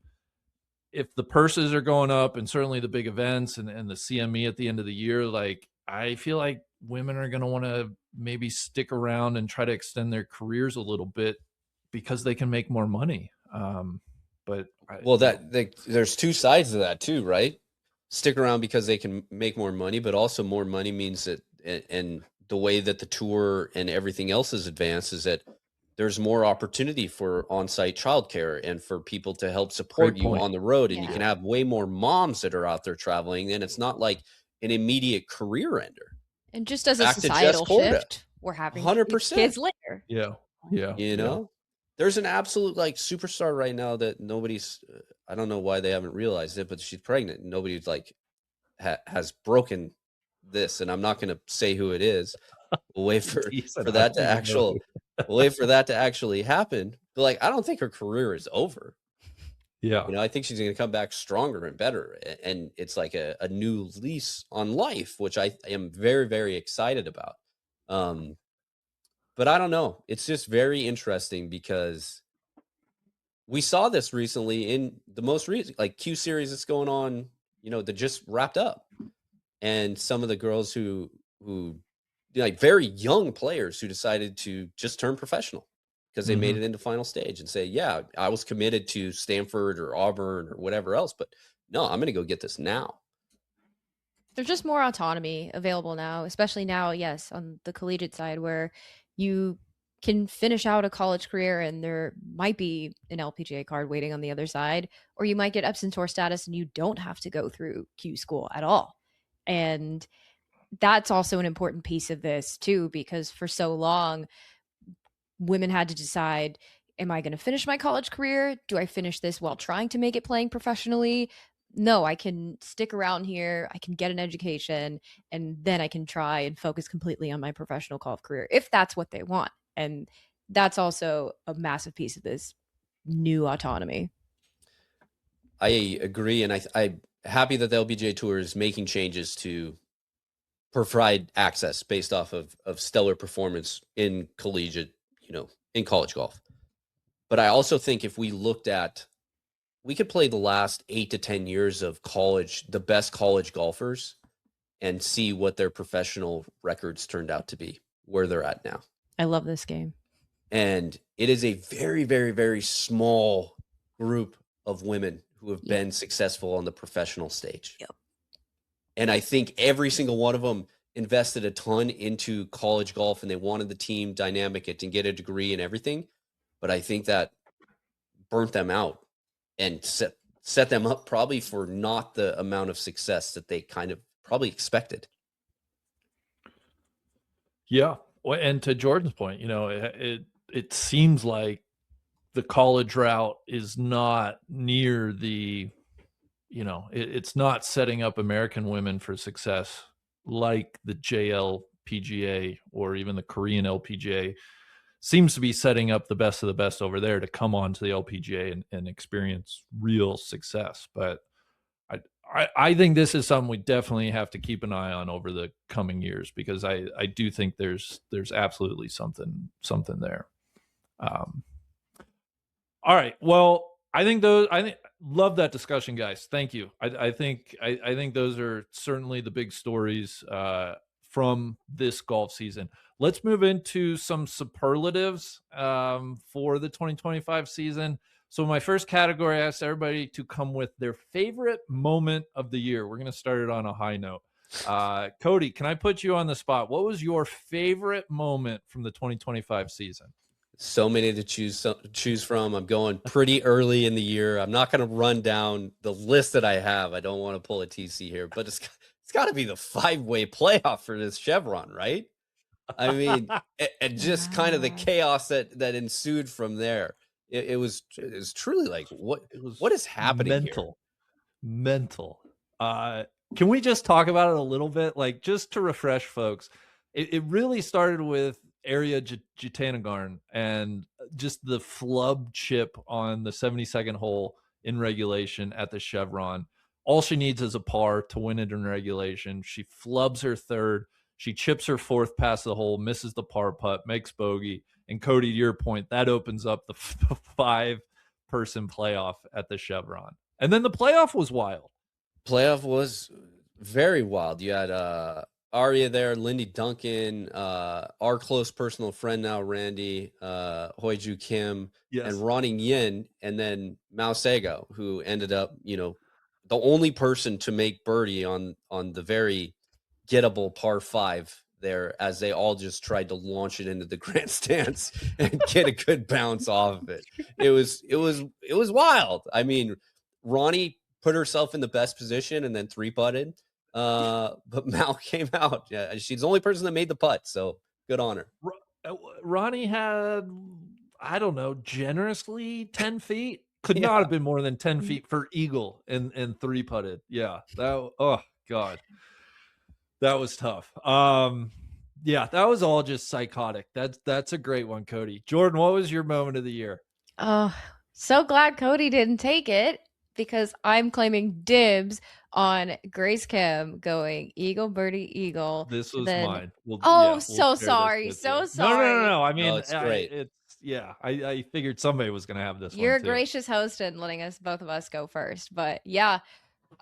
the purses are going up and certainly the big events and the CME at the end of the year, like I feel like women are going to want to maybe stick around and try to extend their careers a little bit because they can make more money. There's two sides to that too, right? stick around because they can make more money, but also more money means that, and the way that the tour and everything else is advanced is that there's more opportunity for on-site childcare and for people to help support Great you point. on the road. And you can Yeah. have way more moms that are out there traveling, and it's not like an immediate career ender. And just as a Back to Jess societal Corda, shift, we're having kids 100%. later. Yeah. Yeah. You Yeah. know, there's an absolute like superstar right now that nobody's. I don't know why they haven't realized it, but she's pregnant. Nobody's like has broken this, and I'm not going to say who it is. We'll wait Decent. for I that don't to even know. we'll wait for that to actually happen. But like, I don't think her career is over. Yeah. You know, I think she's going to come back stronger and better, and it's like a new lease on life, which I am very very excited about. Um, but I don't know. It's just very interesting because we saw this recently in the most recent like Q series that's going on, you know, that just wrapped up. And some of the girls who like very young players who decided to just turn professional because they made Mhm. it into final stage and say, yeah, I was committed to Stanford or Auburn or whatever else, but no, I'm going to go get this now. There's just more autonomy available now, especially now, yes, on the collegiate side where you can finish out a college career and there might be an LPGA card waiting on the other side, or you might get Epson Tour status and you don't have to go through Q school at all. And that's also an important piece of this too, because for so long, women had to decide, am I going to finish my college career? Do I finish this while trying to make it playing professionally? No, I can stick around here. I can get an education and then I can try and focus completely on my professional golf career if that's what they want. And that's also a massive piece of this new autonomy. I agree. And I'm happy that the LPGA Tour is making changes to provide access based off of stellar performance in collegiate, you know, in college golf. But I also think if we looked at, we could play the last 8 to 10 years of college, the best college golfers, and see what their professional records turned out to be, where they're at now. I love this game. And it is a very, very, very small group of women who have Yep. been successful on the professional stage. Yep. And I think every single one of them invested a ton into college golf and they wanted the team dynamic and to get a degree and everything. But I think that burnt them out and set them up probably for not the amount of success that they kind of probably expected. Yeah. Well, and to Jordan's point, you know, it seems like the college route is not near the, you know, it's not setting up American women for success like the JLPGA or even the Korean LPGA seems to be setting up the best of the best over there to come on to the LPGA and experience real success. But I think this is something we definitely have to keep an eye on over the coming years because I do think there's absolutely something there. All right. Well, I think love that discussion, guys. Thank you. I think those are certainly the big stories from this golf season. Let's move into some superlatives for the 2025 season. So my first category, I asked everybody to come with their favorite moment of the year. We're going to start it on a high note. Cody, can I put you on the spot? What was your favorite moment from the 2025 season? So many to choose from. I'm going pretty early in the year. I'm not going to run down the list that I have. I don't want to pull a TC here, but it's got to be the 5-way playoff for this Chevron, right? I mean, and just kind of the chaos that ensued from there. It was truly like what is happening mental. Can we just talk about it a little bit? Like, just to refresh folks, it really started with Area Jitanagarn and just the flub chip on the 72nd hole in regulation at the Chevron. All she needs is a par to win it in regulation. She flubs her third. She chips her fourth past the hole, misses the par putt, makes bogey. And Cody, to your point, that opens up the 5-person playoff at the Chevron. And then the playoff was wild. Playoff was very wild. You had Aria there, Lindy Duncan, our close personal friend now, Randy, Hoiju Kim, Yes. and Ronnie Yin, and then Mao Sego, who ended up, you know, the only person to make birdie on the very gettable par 5 there, as they all just tried to launch it into the grandstands and get a good bounce off of it. It was wild. I mean, Ronnie put herself in the best position and then 3-putted. But Mal came out. Yeah, she's the only person that made the putt, so good on her. Ronnie had, I don't know, generously 10 feet. Could Yeah. not have been more than 10 feet for eagle and 3-putted. Yeah. Oh God. That was tough. Yeah, that was all just psychotic. That's a great one, Cody. Jordan, what was your moment of the year? Oh, so glad Cody didn't take it, because I'm claiming dibs on Grace Kim going eagle, birdie, eagle. This was then mine. Oh, We'll so share this sorry. with So you. sorry. No. I mean, No, it's great. I figured somebody was gonna have this You're one a too. gracious host and letting us, both of us, go first. But yeah,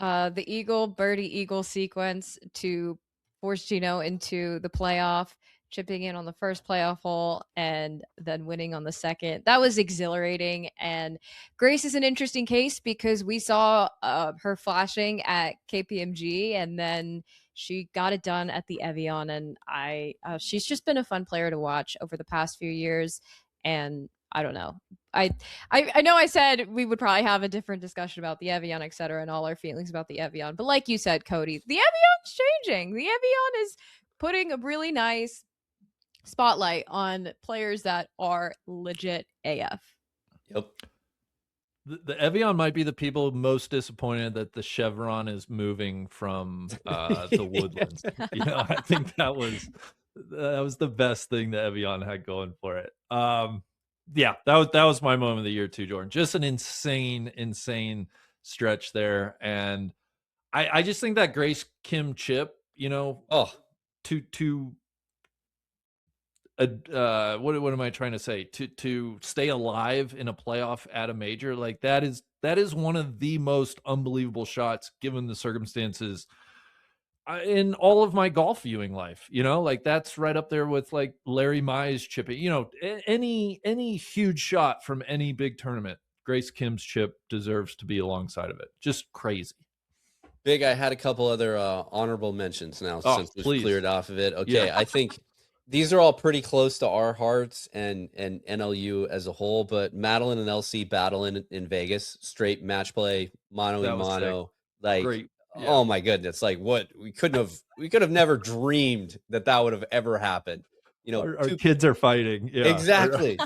the eagle, birdie, eagle sequence to force Jeeno into the playoff, chipping in on the first playoff hole and then winning on the second. That was exhilarating. And Grace is an interesting case because we saw her flashing at KPMG, and then she got it done at the Evian. And she's just been a fun player to watch over the past few years. And I don't know. I know I said we would probably have a different discussion about the Evian, et cetera, and all our feelings about the Evian. But like you said, Cody, the Evian's changing. The Evian is putting a really nice spotlight on players that are legit AF. Yep. The Evian might be the people most disappointed that the Chevron is moving from the Woodlands. I think that was the best thing the Evian had going for it. Yeah, that was my moment of the year too, Jordan. Just an insane stretch there. And I just think that Grace Kim chip, to what am I trying to say? To stay alive in a playoff at a major, like that is one of the most unbelievable shots given the circumstances in all of my golf viewing life. Like that's right up there with like Larry Mize chipping. Any huge shot from any big tournament, Grace Kim's chip deserves to be alongside of it. Just crazy. Big, I had a couple other honorable mentions now since we've cleared off of it. Okay, yeah. I think these are all pretty close to our hearts and NLU as a whole, but Madeline and LC battling in Vegas, straight match play, mano-a-mano, like, great. Yeah. Oh my goodness, like what we could have never dreamed that would have ever happened. Our kids are fighting. Yeah, exactly.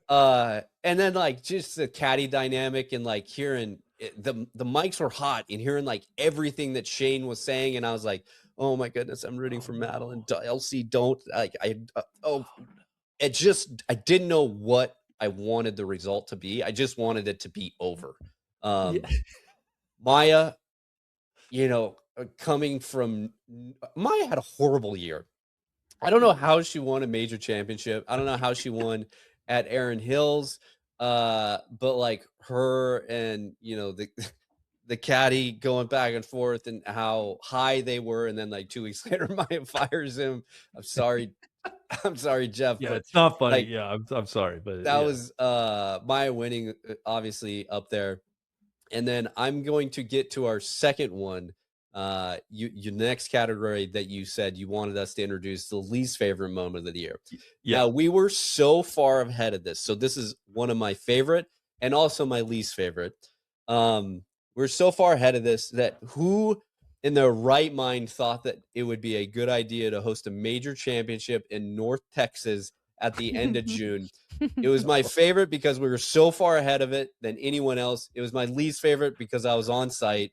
And then like just the caddy dynamic and like hearing the mics were hot and hearing like everything that Shane was saying, and I was like, oh my goodness, I'm rooting for Madeline. LC, don't like I didn't know what I wanted the result to be. I just wanted it to be over. Maya, coming from Maya had a horrible year. I don't know how she won a major championship. I don't know how she won at Erin Hills. But like her and the caddy going back and forth and how high they were, and then like 2 weeks later Maya fires him. I'm sorry, Jeff. Yeah, but it's not funny. Like, yeah, I'm sorry, but that was Maya winning, obviously up there. And then I'm going to get to our second one. Your next category that you said you wanted us to introduce, the least favorite moment of the year. Yeah. Now, we were so far ahead of this. So this is one of my favorite and also my least favorite. We're so far ahead of this that who in their right mind thought that it would be a good idea to host a major championship in North Texas at the end of June? It was my favorite because we were so far ahead of it than anyone else. It was my least favorite because I was on site.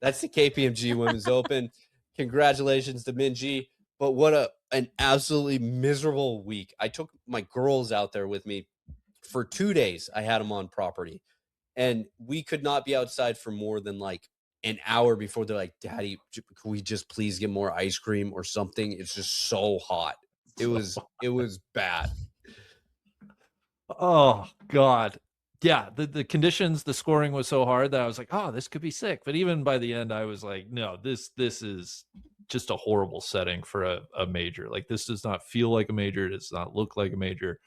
That's the KPMG Women's Open. Congratulations to Minji. But what an absolutely miserable week. I took my girls out there with me for 2 days. I had them on property. And we could not be outside for more than like an hour before they're like, Daddy, can we just please get more ice cream or something? It's just so hot. It was bad. Oh God. Yeah, the conditions, the scoring was so hard that I was like, oh, this could be sick. But even by the end, I was like, no, this is just a horrible setting for a major. Like this does not feel like a major. It does not look like a major.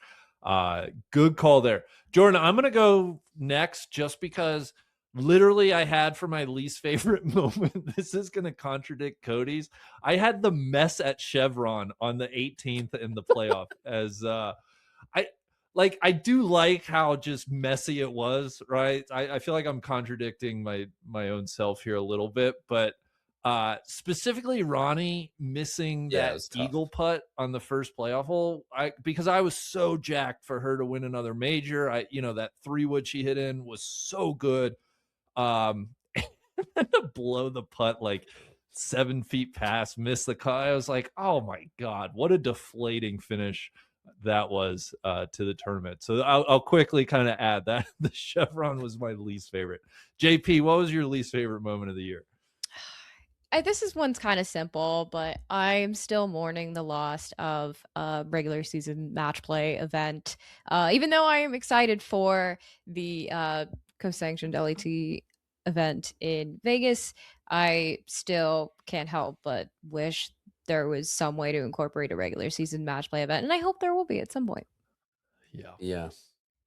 Good call there. Jordan, I'm going to go next just because literally I had for my least favorite moment. This is going to contradict Cody's. I had the mess at Chevron on the 18th in the playoff as I do like how just messy it was, right? I feel like I'm contradicting my own self here a little bit, but specifically Ronnie missing Yeah, it that was tough. eagle putt on the first playoff hole, because I was so jacked for her to win another major. That 3-wood she hit in was so good. To blow the putt like 7 feet past, miss the cut. I was like, oh my God, what a deflating finish that was to the tournament. So I'll quickly kind of add that the Chevron was my least favorite. JP, what was your least favorite moment of the year? This is one's kind of simple, but I'm still mourning the loss of a regular season match play event. Even though I am excited for the co-sanctioned LET event in Vegas, I still can't help but wish there was some way to incorporate a regular season match play event, and I hope there will be at some point. Yeah. Yeah.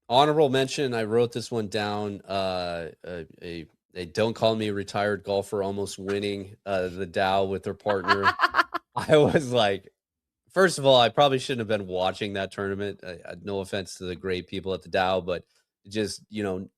Honorable mention. I wrote this one down. A don't call me a retired golfer almost winning the Dow with their partner. I was like, first of all, I probably shouldn't have been watching that tournament. No offense to the great people at the Dow, but just,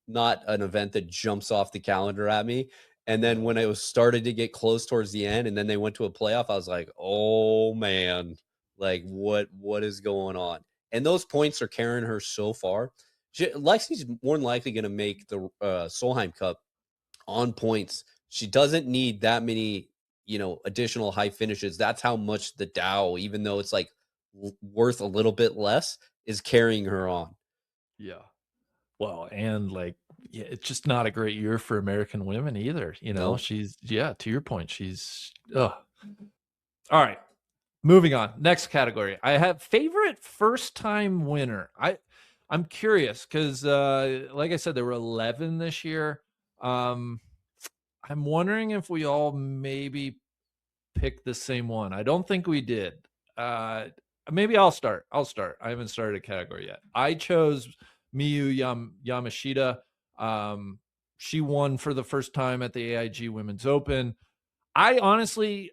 not an event that jumps off the calendar at me. And then when it was started to get close towards the end, and then they went to a playoff, I was like, oh man, like what is going on? And those points are carrying her so far. Lexi's more than likely going to make the Solheim Cup on points. She doesn't need that many, additional high finishes. That's how much the Dow, even though it's like worth a little bit less, is carrying her on. Yeah. Well, and yeah, it's just not a great year for American women either. No. She's, to your point, she's, all right. Moving on. Next category. I have favorite first time winner. I'm curious because, like I said, there were 11 this year. I'm wondering if we all maybe picked the same one. I don't think we did. Maybe I'll start. I haven't started a category yet. I chose Miyu Yamashita. She won for the first time at the AIG Women's Open. I honestly,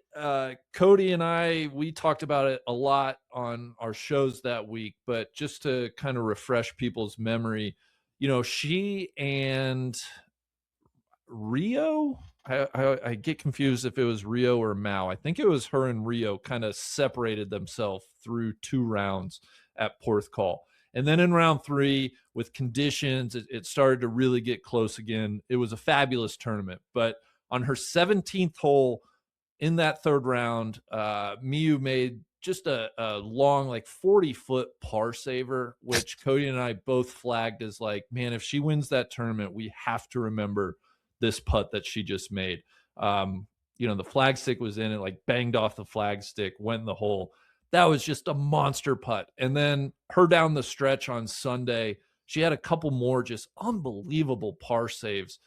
Cody and we talked about it a lot on our shows that week, but just to kind of refresh people's memory, she and Rio, I get confused if it was Rio or Mao. I think it was her and Rio kind of separated themselves through 2 rounds at Porthcawl. And then in round 3, with conditions, it started to really get close again. It was a fabulous tournament. But on her 17th hole in that 3rd round, Miyu made just a long, 40-foot par saver, which Cody and I both flagged as man, if she wins that tournament, we have to remember this putt that she just made. The flag stick was in it, banged off the flag stick, went in the hole. That was just a monster putt. And then her down the stretch on Sunday, she had a couple more just unbelievable par saves.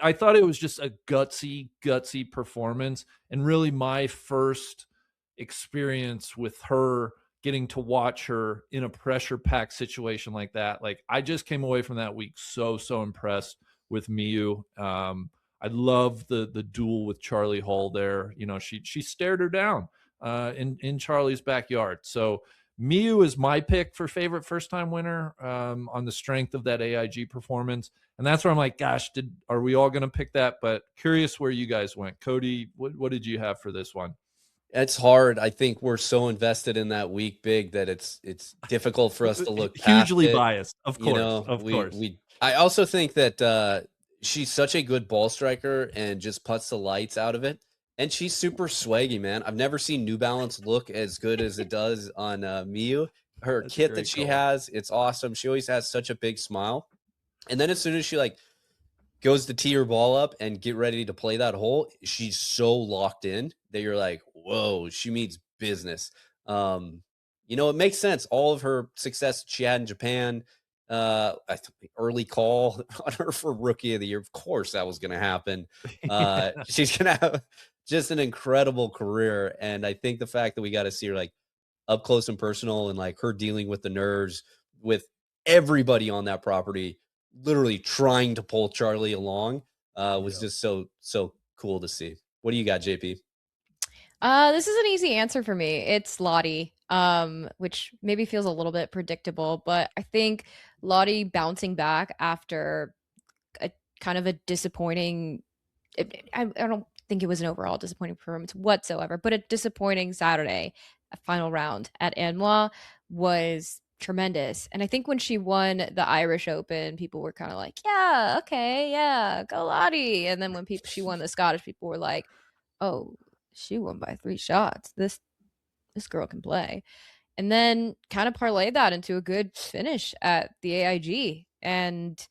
I thought it was just a gutsy performance, and really my first experience with her, getting to watch her in a pressure-packed situation like that. I just came away from that week so impressed with Miyu. I love the duel with Charlie Hall there. She stared her down in Charlie's backyard. So Miyu is my pick for favorite first-time winner on the strength of that AIG performance. And that's where I'm like, gosh, are we all going to pick that? But curious where you guys went. Cody, what did you have for this one? It's hard. I think we're so invested in that week, Big, that it's difficult for us to look hugely past it. biased, of course. Of course. I also think that she's such a good ball striker and just puts the lights out of it. And she's super swaggy, man. I've never seen New Balance look as good as it does on Miyu. Her kit that she has, it's awesome. She always has such a big smile. And then as soon as she goes to tee her ball up and get ready to play that hole, she's so locked in that you're like, whoa, she means business. It makes sense. All of her success she had in Japan, early call on her for Rookie of the Year. Of course that was going to happen. She's going to have just an incredible career. And I think the fact that we got to see her up close and personal, and her dealing with the nerves with everybody on that property literally trying to pull Charlie along was just so cool to see. What do you got, JP? This is an easy answer for me. It's Lottie, which maybe feels a little bit predictable, but I think Lottie bouncing back after a kind of a disappointing. I don't think it was an overall disappointing performance whatsoever, but a disappointing Saturday, a final round at Anmois was tremendous. And I think when she won the Irish Open, people were kind of like, "Yeah, okay, yeah, go Lottie." And then when she won the Scottish, people were like, "Oh, she won by 3 shots. This girl can play." And then kind of parlay that into a good finish at the AIG. And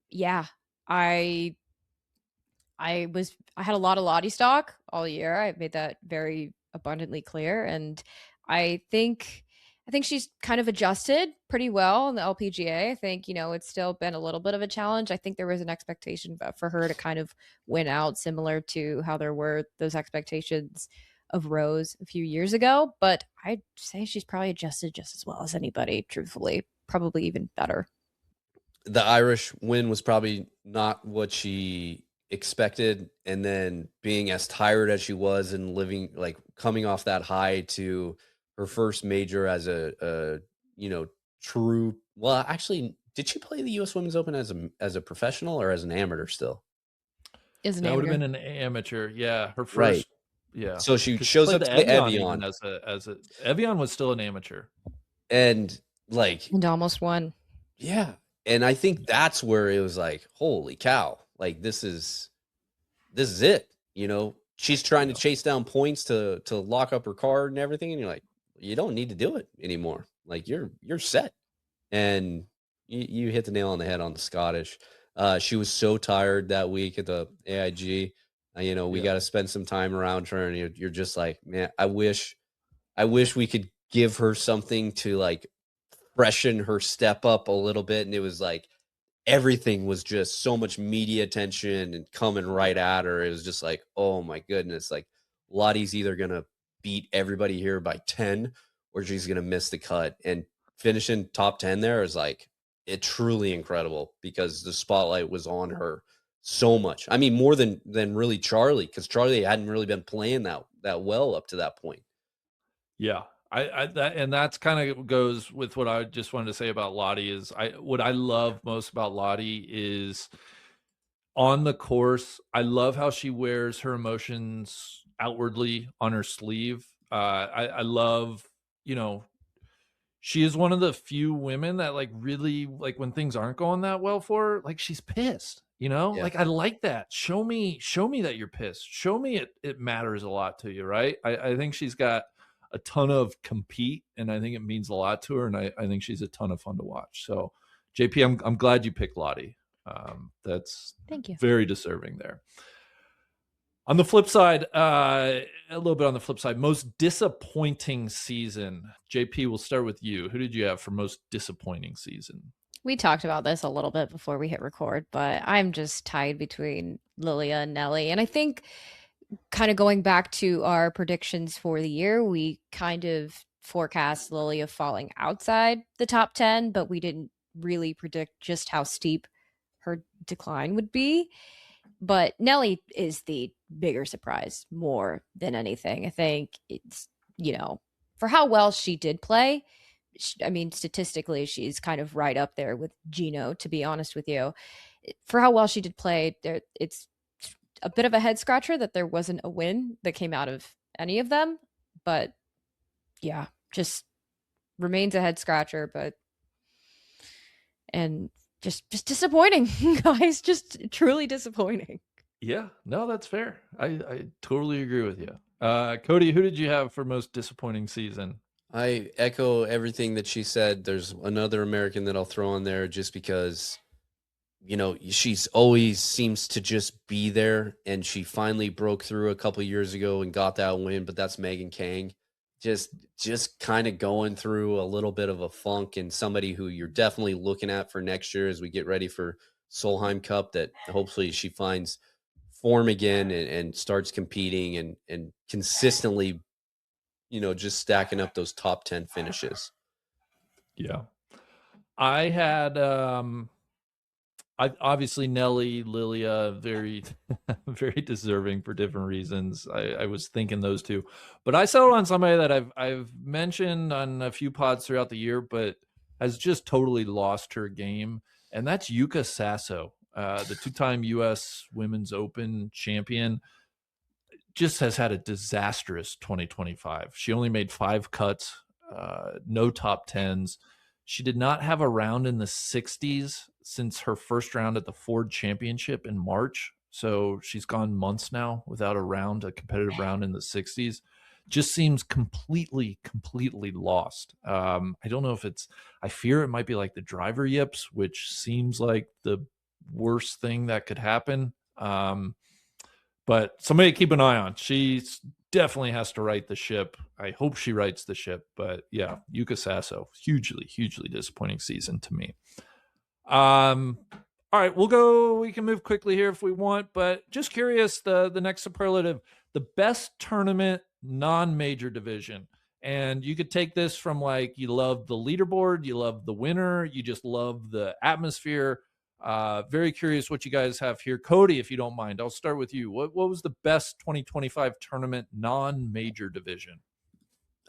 yeah, I I had a lot of Lottie stock all year. I made that very abundantly clear, and I think she's kind of adjusted pretty well in the LPGA. I think, it's still been a little bit of a challenge. I think there was an expectation for her to kind of win out, similar to how there were those expectations of Rose a few years ago, but I'd say she's probably adjusted just as well as anybody, truthfully, probably even better. The Irish win was probably not what she expected, and then being as tired as she was and coming off that high to her first major as a true. Well, actually, did she play the US Women's Open as a professional or as an amateur still? Is an That would have amateur. been an amateur. Yeah, her Right. first. Yeah, So she 'cause shows played up the to the Evian Evian, even as a Evian was still an amateur. and And almost won. yeah, and I think that's where it was like, holy cow, like this is it. She's trying to chase down points to lock up her card and everything, and you're like, you don't need to do it anymore. Like you're set. And you hit the nail on the head on the Scottish. She was so tired that week at the AIG. We got to spend some time around her, and you're just like, man, I wish we could give her something to like freshen her step up a little bit. And it was like everything was just so much media attention and coming right at her. It was just like, oh my goodness, like Lottie's either gonna beat everybody here by 10 or she's gonna miss the cut. And finishing top 10 there is like it truly incredible because the spotlight was on her so much. I mean, more than really Charlie, because Charlie hadn't really been playing that well up to that point. Yeah. That's kind of goes with what I just wanted to say about Lottie is what I love most about Lottie is on the course. I love how she wears her emotions outwardly on her sleeve. I love, she is one of the few women that like really like when things aren't going that well for her, like she's pissed, Yeah. like I like that. Show me that you're pissed. Show me it matters a lot to you, right? I think she's got a ton of compete, and I think it means a lot to her, and I think she's a ton of fun to watch. So JP, I'm glad you picked Lottie. That's Thank you. very deserving there. On the flip side, a little bit on the flip side, most disappointing season. JP, we'll start with you. Who did you have for most disappointing season? We talked about this a little bit before we hit record, but I'm just tied between Lilia and Nelly. And I think kind of going back to our predictions for the year, we kind of forecast Lilia falling outside the top 10, but we didn't really predict just how steep her decline would be. But Nelly is the bigger surprise more than anything. I think it's, for how well she did play, I mean, statistically, she's kind of right up there with Jeeno, to be honest with you. For how well she did play, it's a bit of a head scratcher that there wasn't a win that came out of any of them. But yeah, just remains a head scratcher, and just disappointing, guys. Just truly disappointing. Yeah, no, that's fair. I totally agree with you. Cody, who did you have for most disappointing season? I echo everything that she said. There's another American that I'll throw on there just because, she's always seems to just be there, and she finally broke through a couple years ago and got that win, but that's Megan Kang. Just kind of going through a little bit of a funk, and somebody who you're definitely looking at for next year as we get ready for Solheim Cup, that hopefully she finds form again and starts competing and consistently just stacking up those top 10 finishes. Yeah. I had Obviously Nelly, Lilia, very, very deserving for different reasons. I was thinking those two, but I settled on somebody that I've mentioned on a few pods throughout the year, but has just totally lost her game, and that's Yuka Sasso, the two-time U.S. Women's Open champion. Just has had a disastrous 2025. She only made 5 cuts, no top 10s. She did not have a round in the 60s since her first round at the Ford Championship in March. So she's gone months now without a competitive round in the 60s. Just seems completely, completely lost. I don't know if I fear it might be like the driver yips, which seems like the worst thing that could happen. But somebody to keep an eye on. She definitely has to right the ship. I hope she rights the ship. But yeah, Yuka Sasso, hugely, hugely disappointing season to me. All right, we can move quickly here if we want, but just curious, the next superlative, the best tournament non-major division. And you could take this from like you love the leaderboard, you love the winner, you just love the atmosphere. Very curious what you guys have here. Cody, if you don't mind, I'll start with you. What was the best 2025 tournament non-major division?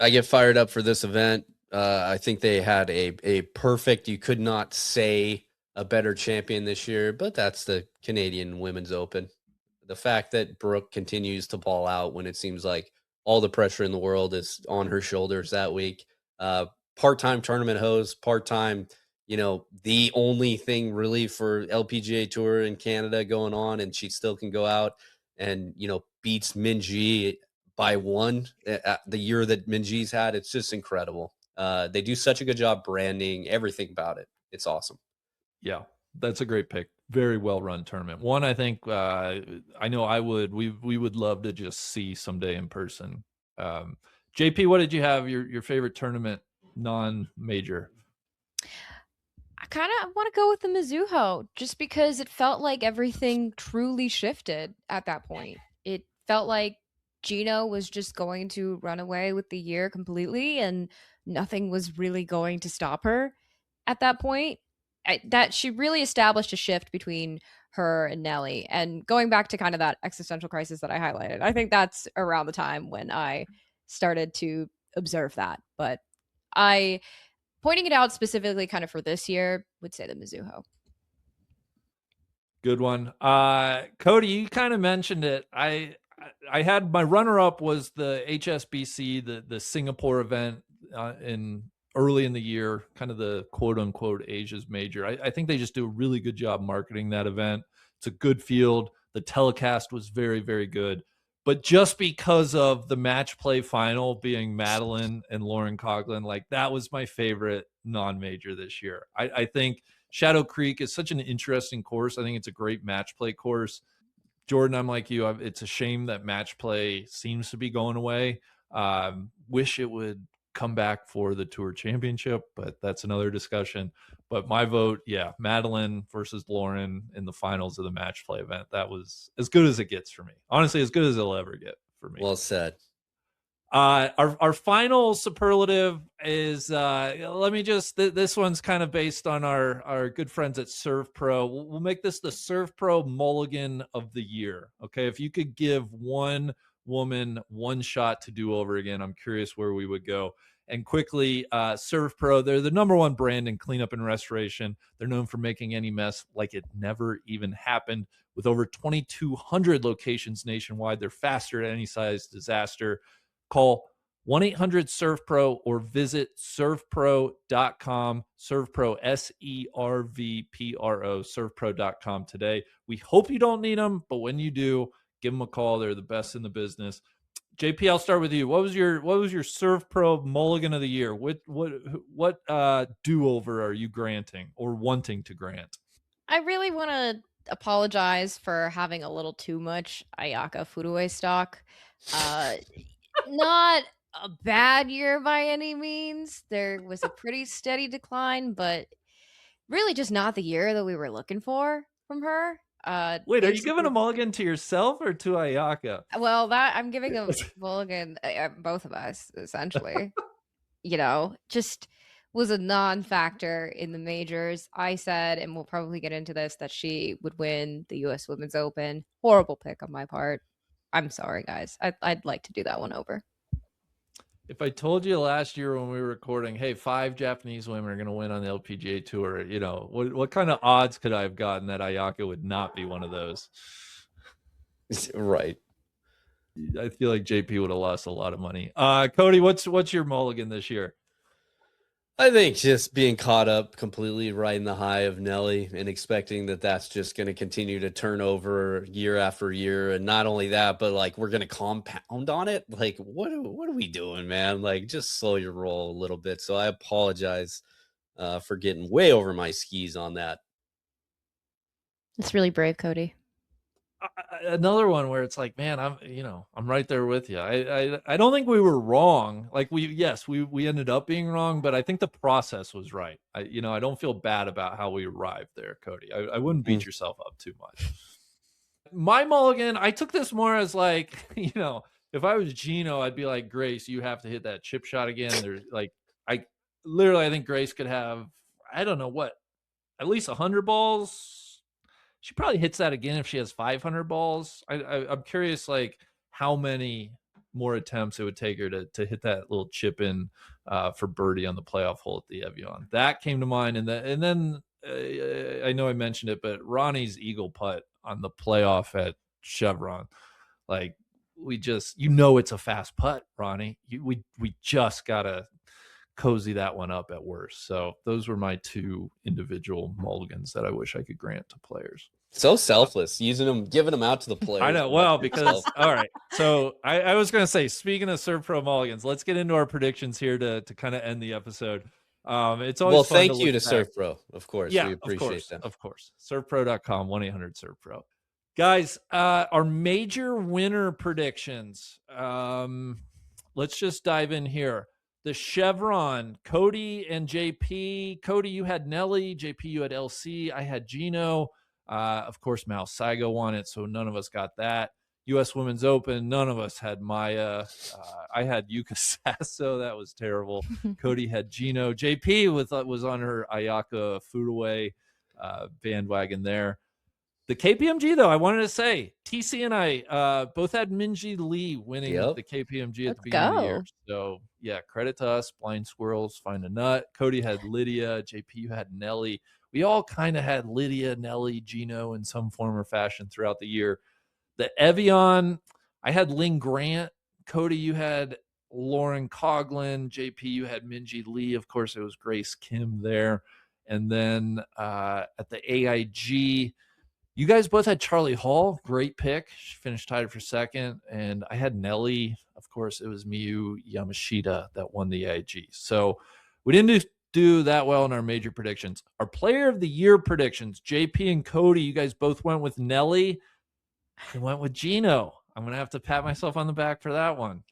I get fired up for this event. I think they had a perfect, you could not say a better champion this year, but that's the Canadian Women's Open. The fact that Brooke continues to ball out when it seems like all the pressure in the world is on her shoulders that week. Part-time tournament host, part-time, the only thing really for LPGA Tour in Canada going on, and she still can go out and, beats Minji by 1 the year that Minji's had. It's just incredible. They do such a good job branding everything about it. It's awesome. Yeah, that's a great pick. Very well run tournament. One, I think I know we would love to just see someday in person. JP, what did you have your favorite tournament non-major? I kind of want to go with the Mizuho just because it felt like everything truly shifted at that point. It felt like Jeeno was just going to run away with the year completely and nothing was really going to stop her at that point. That she really established a shift between her and Nelly. And going back to kind of that existential crisis that I highlighted, I think that's around the time when I started to observe that. But I pointing it out specifically kind of for this year, would say the Mizuho. Good one. Cody, you kind of mentioned it. I had my runner-up was the HSBC, the Singapore event in early in the year, kind of the quote-unquote Asia's major. I think they just do a really good job marketing that event. It's a good field. The telecast was very, very good. But just because of the match play final being Madeline and Lauren Coughlin, like that was my favorite non-major this year. I think Shadow Creek is such an interesting course. I think it's a great match play course. Jordan, I'm like you. It's a shame that match play seems to be going away. Wish it would come back for the Tour Championship, but that's another discussion. But my vote, yeah, Madeline versus Lauren in the finals of the match play event. That was as good as it gets for me. Honestly, as good as it'll ever get for me. Well said. Our final superlative is let me just this one's kind of based on our good friends at ServPro. We'll make this the ServPro Mulligan of the year. Okay, if you could give one woman one shot to do over again, I'm curious where we would go. And quickly, ServPro, they're the #1 brand in cleanup and restoration. They're known for making any mess like it never even happened. With over 2,200 locations nationwide, they're faster at any size disaster. Call 1-800-ServPro or visit servpro.com. ServPro, ServPro, servpro.com today. We hope you don't need them, but when you do, give them a call. They're the best in the business. JP, I'll start with you. What was your ServPro Mulligan of the year? What do-over are you granting or wanting to grant? I really want to apologize for having a little too much Ayaka Furue stock. Not a bad year by any means. There was a pretty steady decline, but really just not the year that we were looking for from her. Wait, are you giving a mulligan to yourself or to Ayaka? Well, that I'm giving a mulligan, both of us, essentially. Just was a non-factor in the majors. I said, and we'll probably get into this, that she would win the U.S. Women's Open. Horrible pick on my part. I'm sorry, guys. I'd like to do that one over. If I told you last year when we were recording, hey, 5 Japanese women are going to win on the LPGA Tour, you know, what kind of odds could I have gotten that Ayaka would not be one of those? Right. I feel like JP would have lost a lot of money. Cody, what's your mulligan this year? I think just being caught up completely riding the high of Nelly and expecting that that's just going to continue to turn over year after year. And not only that, but like we're going to compound on it. Like, what are we doing, man? Like, just slow your roll a little bit. So I apologize for getting way over my skis on that. It's really brave, Cody. Another one where it's like, man, I'm right there with you. I don't think we were wrong. Like we ended up being wrong, but I think the process was right. I don't feel bad about how we arrived there, Cody. I wouldn't beat yourself up too much. My mulligan, I took this more as like, if I was Jeeno, I'd be like, Grace, you have to hit that chip shot again. There's like, I think Grace could have, I don't know what, at least 100 balls. She probably hits that again if she has 500 balls. I'm curious, like, how many more attempts it would take her to hit that little chip in for birdie on the playoff hole at the Evian. That came to mind. And then I know I mentioned it, but Ronnie's eagle putt on the playoff at Chevron. Like, it's a fast putt, Ronnie. We just got to cozy that one up at worst. So those were my 2 individual mulligans that I wish I could grant to players. So selfless, giving them out to the players. I know. Well, because all right. So I was going to say, speaking of ServPro mulligans, let's get into our predictions here to kind of end the episode. It's always fun thank you to ServPro, of course. Yeah, we appreciate that. Of course. ServPro.com, 1-800-ServPro. Guys, our major winner predictions. Let's just dive in here. The Chevron, Cody and JP. Cody, you had Nelly. JP, you had LC. I had Jeeno. Of course, Mal Saigo won it, so none of us got that. U.S. Women's Open, none of us had Maya. I had Yuka Sasso. That was terrible. Cody had Jeeno. JP was on her Ayaka Foodaway bandwagon there. The KPMG, though, I wanted to say, TC and I both had Minji Lee winning the KPMG at the beginning of the year. So, yeah, credit to us. Blind squirrels find a nut. Cody had Lydia. JP, you had Nelly. We all kind of had Lydia, Nelly, Jeeno in some form or fashion throughout the year. The Evian, I had Ling Grant. Cody, you had Lauren Coughlin. JP, you had Minji Lee. Of course, it was Grace Kim there. And then at the AIG, you guys both had Charlie Hall. Great pick. She finished tied for second. And I had Nelly. Of course, it was Miyu Yamashita that won the AIG. So we didn't do that well in our major predictions. Our player of the year predictions, JP and Cody, you guys both went with Nelly. I went with Jeeno. I'm going to have to pat myself on the back for that one.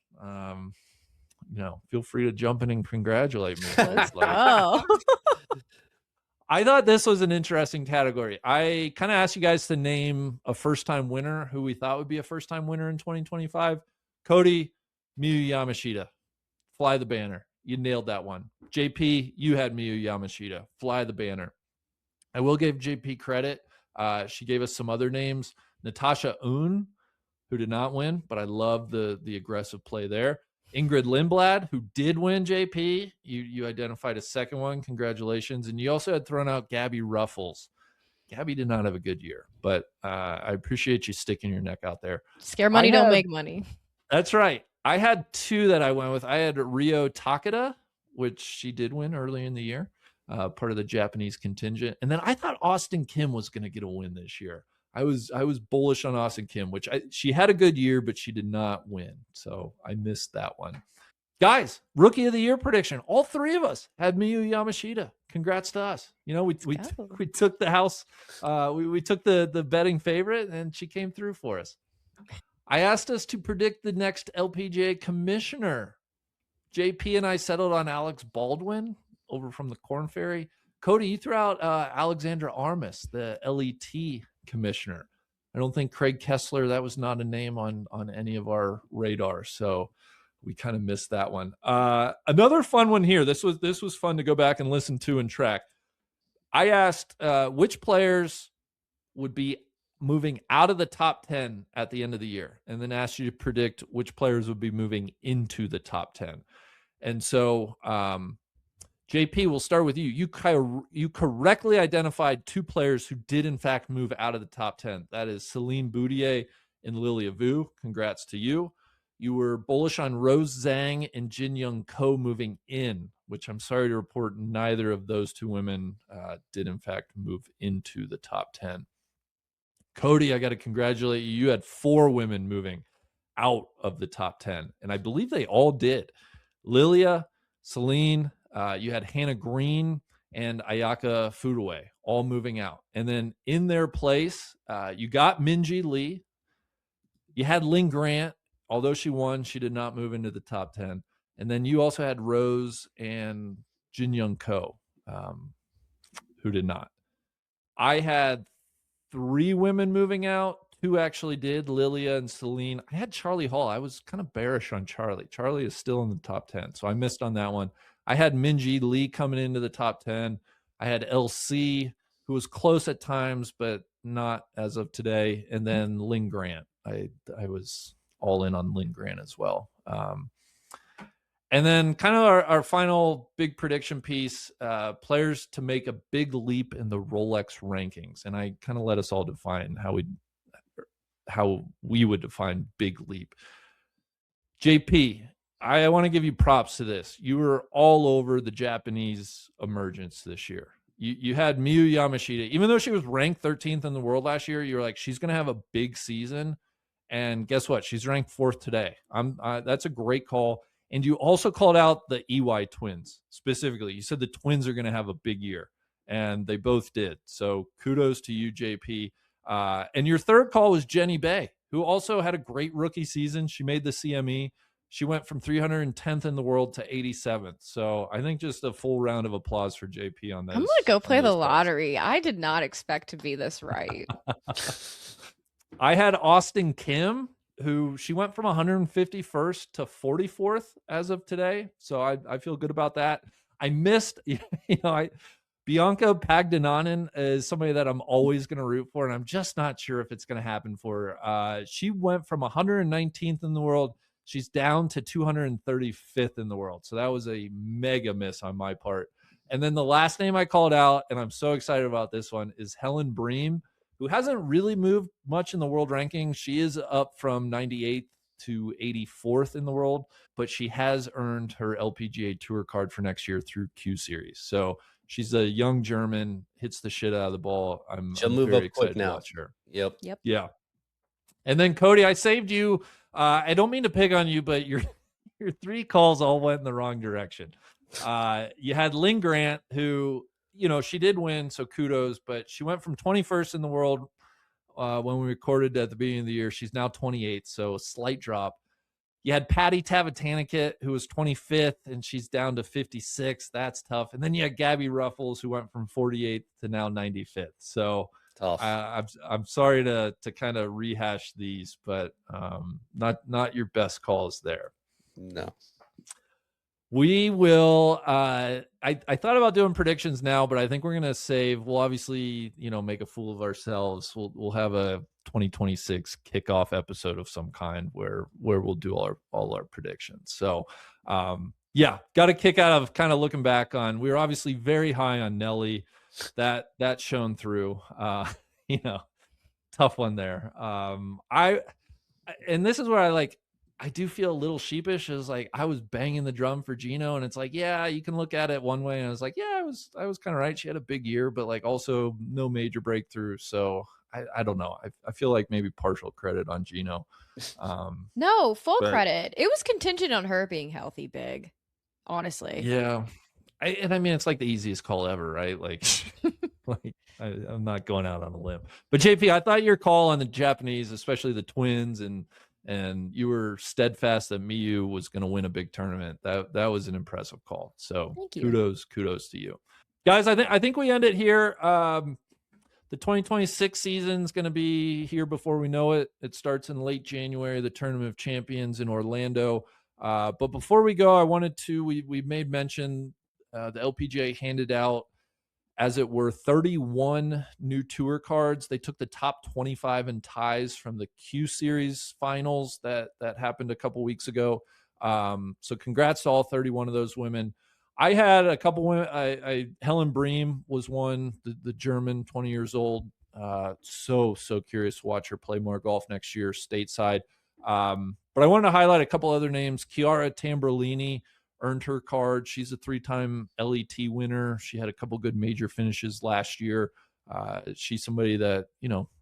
Feel free to jump in and congratulate me. Let's go. I thought this was an interesting category. I kind of asked you guys to name a first-time winner who we thought would be a first-time winner in 2025. Cody, Miyu Yamashita, fly the banner. You nailed that one. JP, you had Miyu Yamashita, fly the banner. I will give JP credit. She gave us some other names. Natasha Un, who did not win, but I love the aggressive play there. Ingrid Lindblad, who did win, JP. You identified a second one. Congratulations. And you also had thrown out Gabby Ruffles. Gabby did not have a good year, but I appreciate you sticking your neck out there. Scare money, don't make money. That's right. I had 2 that I went with. I had Ryo Takeda, which she did win early in the year, part of the Japanese contingent. And then I thought Austin Kim was going to get a win this year. I was bullish on Austin Kim, which she had a good year, but she did not win. So I missed that one. Guys, rookie of the year prediction. All 3 of us had Miyu Yamashita. Congrats to us. We took the house. We took the betting favorite, and she came through for us. I asked us to predict the next LPGA commissioner. JP and I settled on Alex Baldwin over from the Corn Ferry. Cody, you threw out Alexandra Armas, the LET commissioner. I don't think Craig Kessler, that was not a name on any of our radar. So we kind of missed that one. Another fun one here. This was fun to go back and listen to and track. I asked which players would be moving out of the top 10 at the end of the year, and then asked you to predict which players would be moving into the top 10. And so, JP, we'll start with you. You correctly identified 2 players who did in fact move out of the top 10. That is Celine Boudier and Lilia Vu. Congrats to you. You were bullish on Rose Zhang and Jin Young Ko moving in, which I'm sorry to report neither of those 2 women did in fact move into the top 10. Cody, I got to congratulate you. You had 4 women moving out of the top 10, and I believe they all did. Lilia, Celine, you had Hannah Green and Ayaka Fudaway all moving out. And then in their place, you got Minji Lee. You had Lynn Grant. Although she won, she did not move into the top 10. And then you also had Rose and Jin Young Ko, who did not. I had 3 women moving out. 2 actually did, Lilia and Celine. I had Charlie Hall. I was kind of bearish on Charlie. Charlie is still in the top 10, so I missed on that one. I had Minji Lee coming into the top 10. I had LC, who was close at times, but not as of today. And then Lynn Grant. I was all in on Lynn Grant as well. And then kind of our final big prediction piece, players to make a big leap in the Rolex rankings. And I kind of let us all define how we would define big leap. JP, I want to give you props to this. You were all over the Japanese emergence this year. You had Miyu Yamashita, even though she was ranked 13th in the world last year, you were like, she's going to have a big season. And guess what? She's ranked 4th today. That's a great call. And you also called out the EY twins specifically. You said the twins are going to have a big year, and they both did. So kudos to you, JP. And your third call was Jenny Bay, who also had a great rookie season. She made the CME. She went from 310th in the world to 87th. So I think just a full round of applause for JP on that. I'm going to go play the lottery. I did not expect to be this right. I had Austin Kim, who she went from 151st to 44th as of today. So I feel good about that. I missed, Bianca Pagdananen is somebody that I'm always going to root for, and I'm just not sure if it's going to happen for her. She went from 119th in the world. She's down to 235th in the world. So that was a mega miss on my part. And then the last name I called out, and I'm so excited about this one, is Helen Bream, who hasn't really moved much in the world ranking. She is up from 98th to 84th in the world, but she has earned her LPGA Tour card for next year through Q Series. So she's a young German, hits the shit out of the ball. She'll move very up quick now. To watch her. Yep. Yeah. And then Cody, I saved you. I don't mean to pick on you, but your 3 calls all went in the wrong direction. You had Lynn Grant, who, she did win, so kudos, but she went from 21st in the world when we recorded at the beginning of the year. She's now 28th, so a slight drop. You had Patty Tavatanikit, who was 25th, and she's down to 56th. That's tough. And then you had Gabby Ruffles, who went from 48th to now 95th. So tough. I'm sorry to kind of rehash these, but not your best calls there. No. We will. I thought about doing predictions now, but I think we're gonna save. We'll obviously, make a fool of ourselves. We'll have a 2026 kickoff episode of some kind where we'll do all our predictions. So, got a kick out of kind of looking back on. We were obviously very high on Nelly. That shone through. Tough one there. And this is where I do feel a little sheepish. Is like I was banging the drum for Jeeno, and it's like, yeah, you can look at it one way, and I was like, yeah, I was kind of right. She had a big year, but also no major breakthrough. So I don't know. I feel like maybe partial credit on Jeeno. No, full credit. It was contingent on her being healthy, big. Honestly. Yeah, I mean, it's like the easiest call ever, right? I'm not going out on a limb. But JP, I thought your call on the Japanese, especially the twins, and you were steadfast that Miyu was going to win a big tournament. That was an impressive call. So kudos to you guys. I think we end it here. The 2026 season is going to be here before we know it. It starts in late January, the Tournament of Champions in Orlando. But before we go, I wanted to, we made mention, the LPGA handed out, as it were, 31 new tour cards. They took the top 25 in ties from the Q Series finals that happened a couple weeks ago. So congrats to all 31 of those women. I had a couple women. Helen Bream was one, the German, 20 years old. So curious to watch her play more golf next year stateside. But I wanted to highlight a couple other names. Chiara Tamburlini earned her card. She's a 3-time LET winner. She had a couple good major finishes last year. She's somebody that,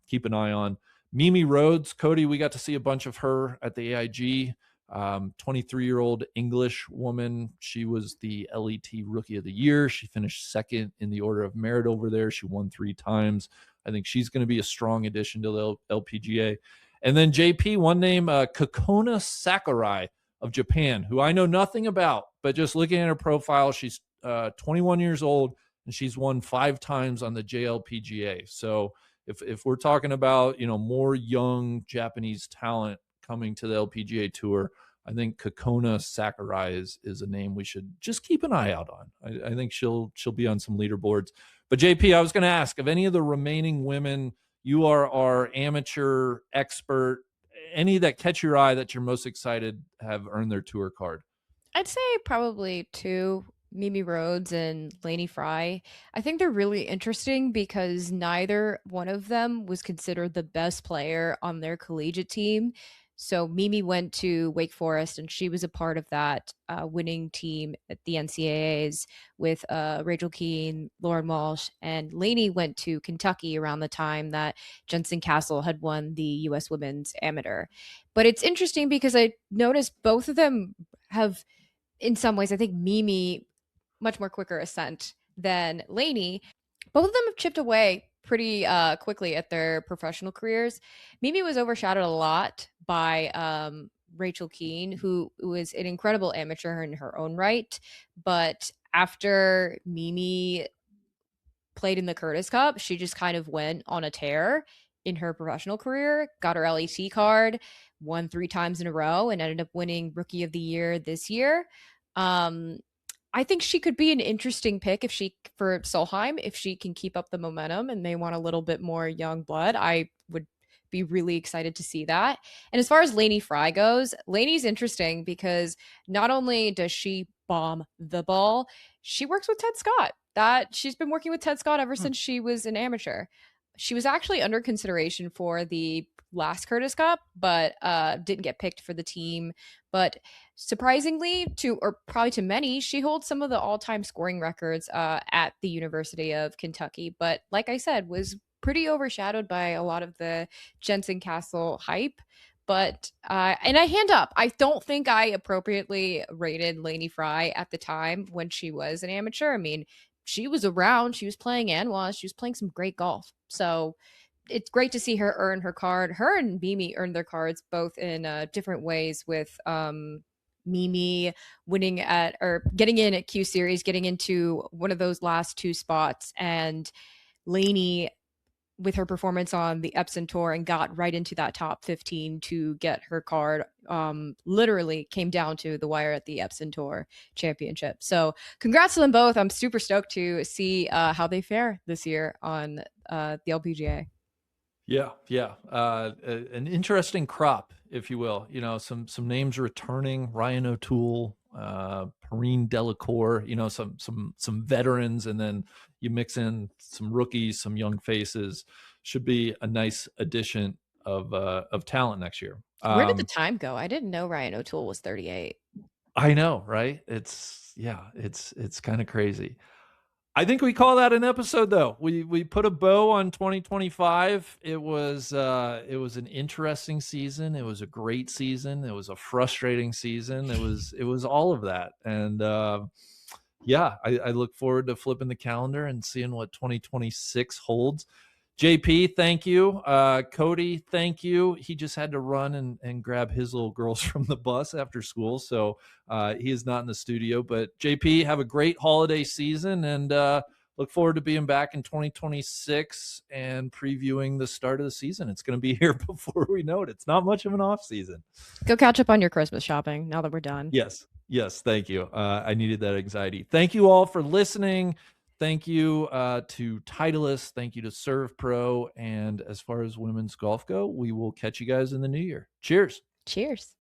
keep an eye on. Mimi Rhodes, Cody, we got to see a bunch of her at the AIG. 23-year-old English woman. She was the LET Rookie of the Year. She finished second in the order of merit over there. She won 3 times. I think she's going to be a strong addition to the LPGA. And then JP, one name, Kokona Sakurai of Japan, who I know nothing about, but just looking at her profile, she's 21 years old and she's won 5 times on the JLPGA. So if we're talking about, more young Japanese talent coming to the LPGA Tour, I think Kokona Sakurai is a name we should just keep an eye out on. I think she'll be on some leaderboards. But JP, I was going to ask, of any of the remaining women, you are our amateur expert, any that catch your eye that you're most excited have earned their tour card? I'd say probably 2, Mimi Rhodes and Lainey Fry. I think they're really interesting because neither one of them was considered the best player on their collegiate team. So Mimi went to Wake Forest, and she was a part of that winning team at the NCAAs with Rachel Keane, Lauren Walsh, and Lainey went to Kentucky around the time that Jensen Castle had won the U.S. Women's Amateur. But it's interesting because I noticed both of them have, in some ways, I think Mimi much more quicker ascent than Lainey. Both of them have chipped away pretty quickly at their professional careers. Mimi was overshadowed a lot by Rachel Keane, who was an incredible amateur in her own right. But after Mimi played in the Curtis Cup, she just kind of went on a tear in her professional career, got her LET card, won 3 times in a row, and ended up winning Rookie of the Year this year. I think she could be an interesting pick for Solheim if she can keep up the momentum and they want a little bit more young blood. I would be really excited to see that. And as far as Lainey Fry goes, Lainey's interesting because not only does she bomb the ball, she works with Ted Scott. She's been working with Ted Scott ever since she was an amateur. She was actually under consideration for the last Curtis Cup, but didn't get picked for the team. But surprisingly, probably to many, she holds some of the all-time scoring records at the University of Kentucky. But like I said, was pretty overshadowed by a lot of the Jensen Castle hype. But and I hand up, I don't think I appropriately rated Lainey Fry at the time when she was an amateur. I mean, she was around, she was playing ANWA, she was playing some great golf. So it's great to see her earn her card. Her and Mimi earned their cards both in different ways, with Mimi winning getting in at Q Series, getting into one of those last 2 spots, and Lainey with her performance on the Epson Tour and got right into that top 15 to get her card. Literally came down to the wire at the Epson Tour Championship. So congrats to them both. I'm super stoked to see how they fare this year on the LPGA. Yeah. An interesting crop, if you will. Some names returning: Ryan O'Toole, Perrine Delacour. Some veterans, and then you mix in some rookies, some young faces. Should be a nice addition of talent next year. Where did the time go? I didn't know Ryan O'Toole was 38. I know, right? It's kind of crazy. I think we call that an episode, though. We put a bow on 2025. It was an interesting season. It was a great season. It was a frustrating season. It was all of that. And I look forward to flipping the calendar and seeing what 2026 holds. JP, thank you. Cody, thank you. He just had to run and grab his little girls from the bus after school, so he is not in the studio. But JP, have a great holiday season, and look forward to being back in 2026 and previewing the start of the season. It's going to be here before we know it. It's not much of an off season. Go catch up on your Christmas shopping now that we're done. Yes. Thank you. I needed that anxiety. Thank you all for listening. Thank you to Titleist. Thank you to ServPro. And as far as women's golf go, we will catch you guys in the new year. Cheers. Cheers.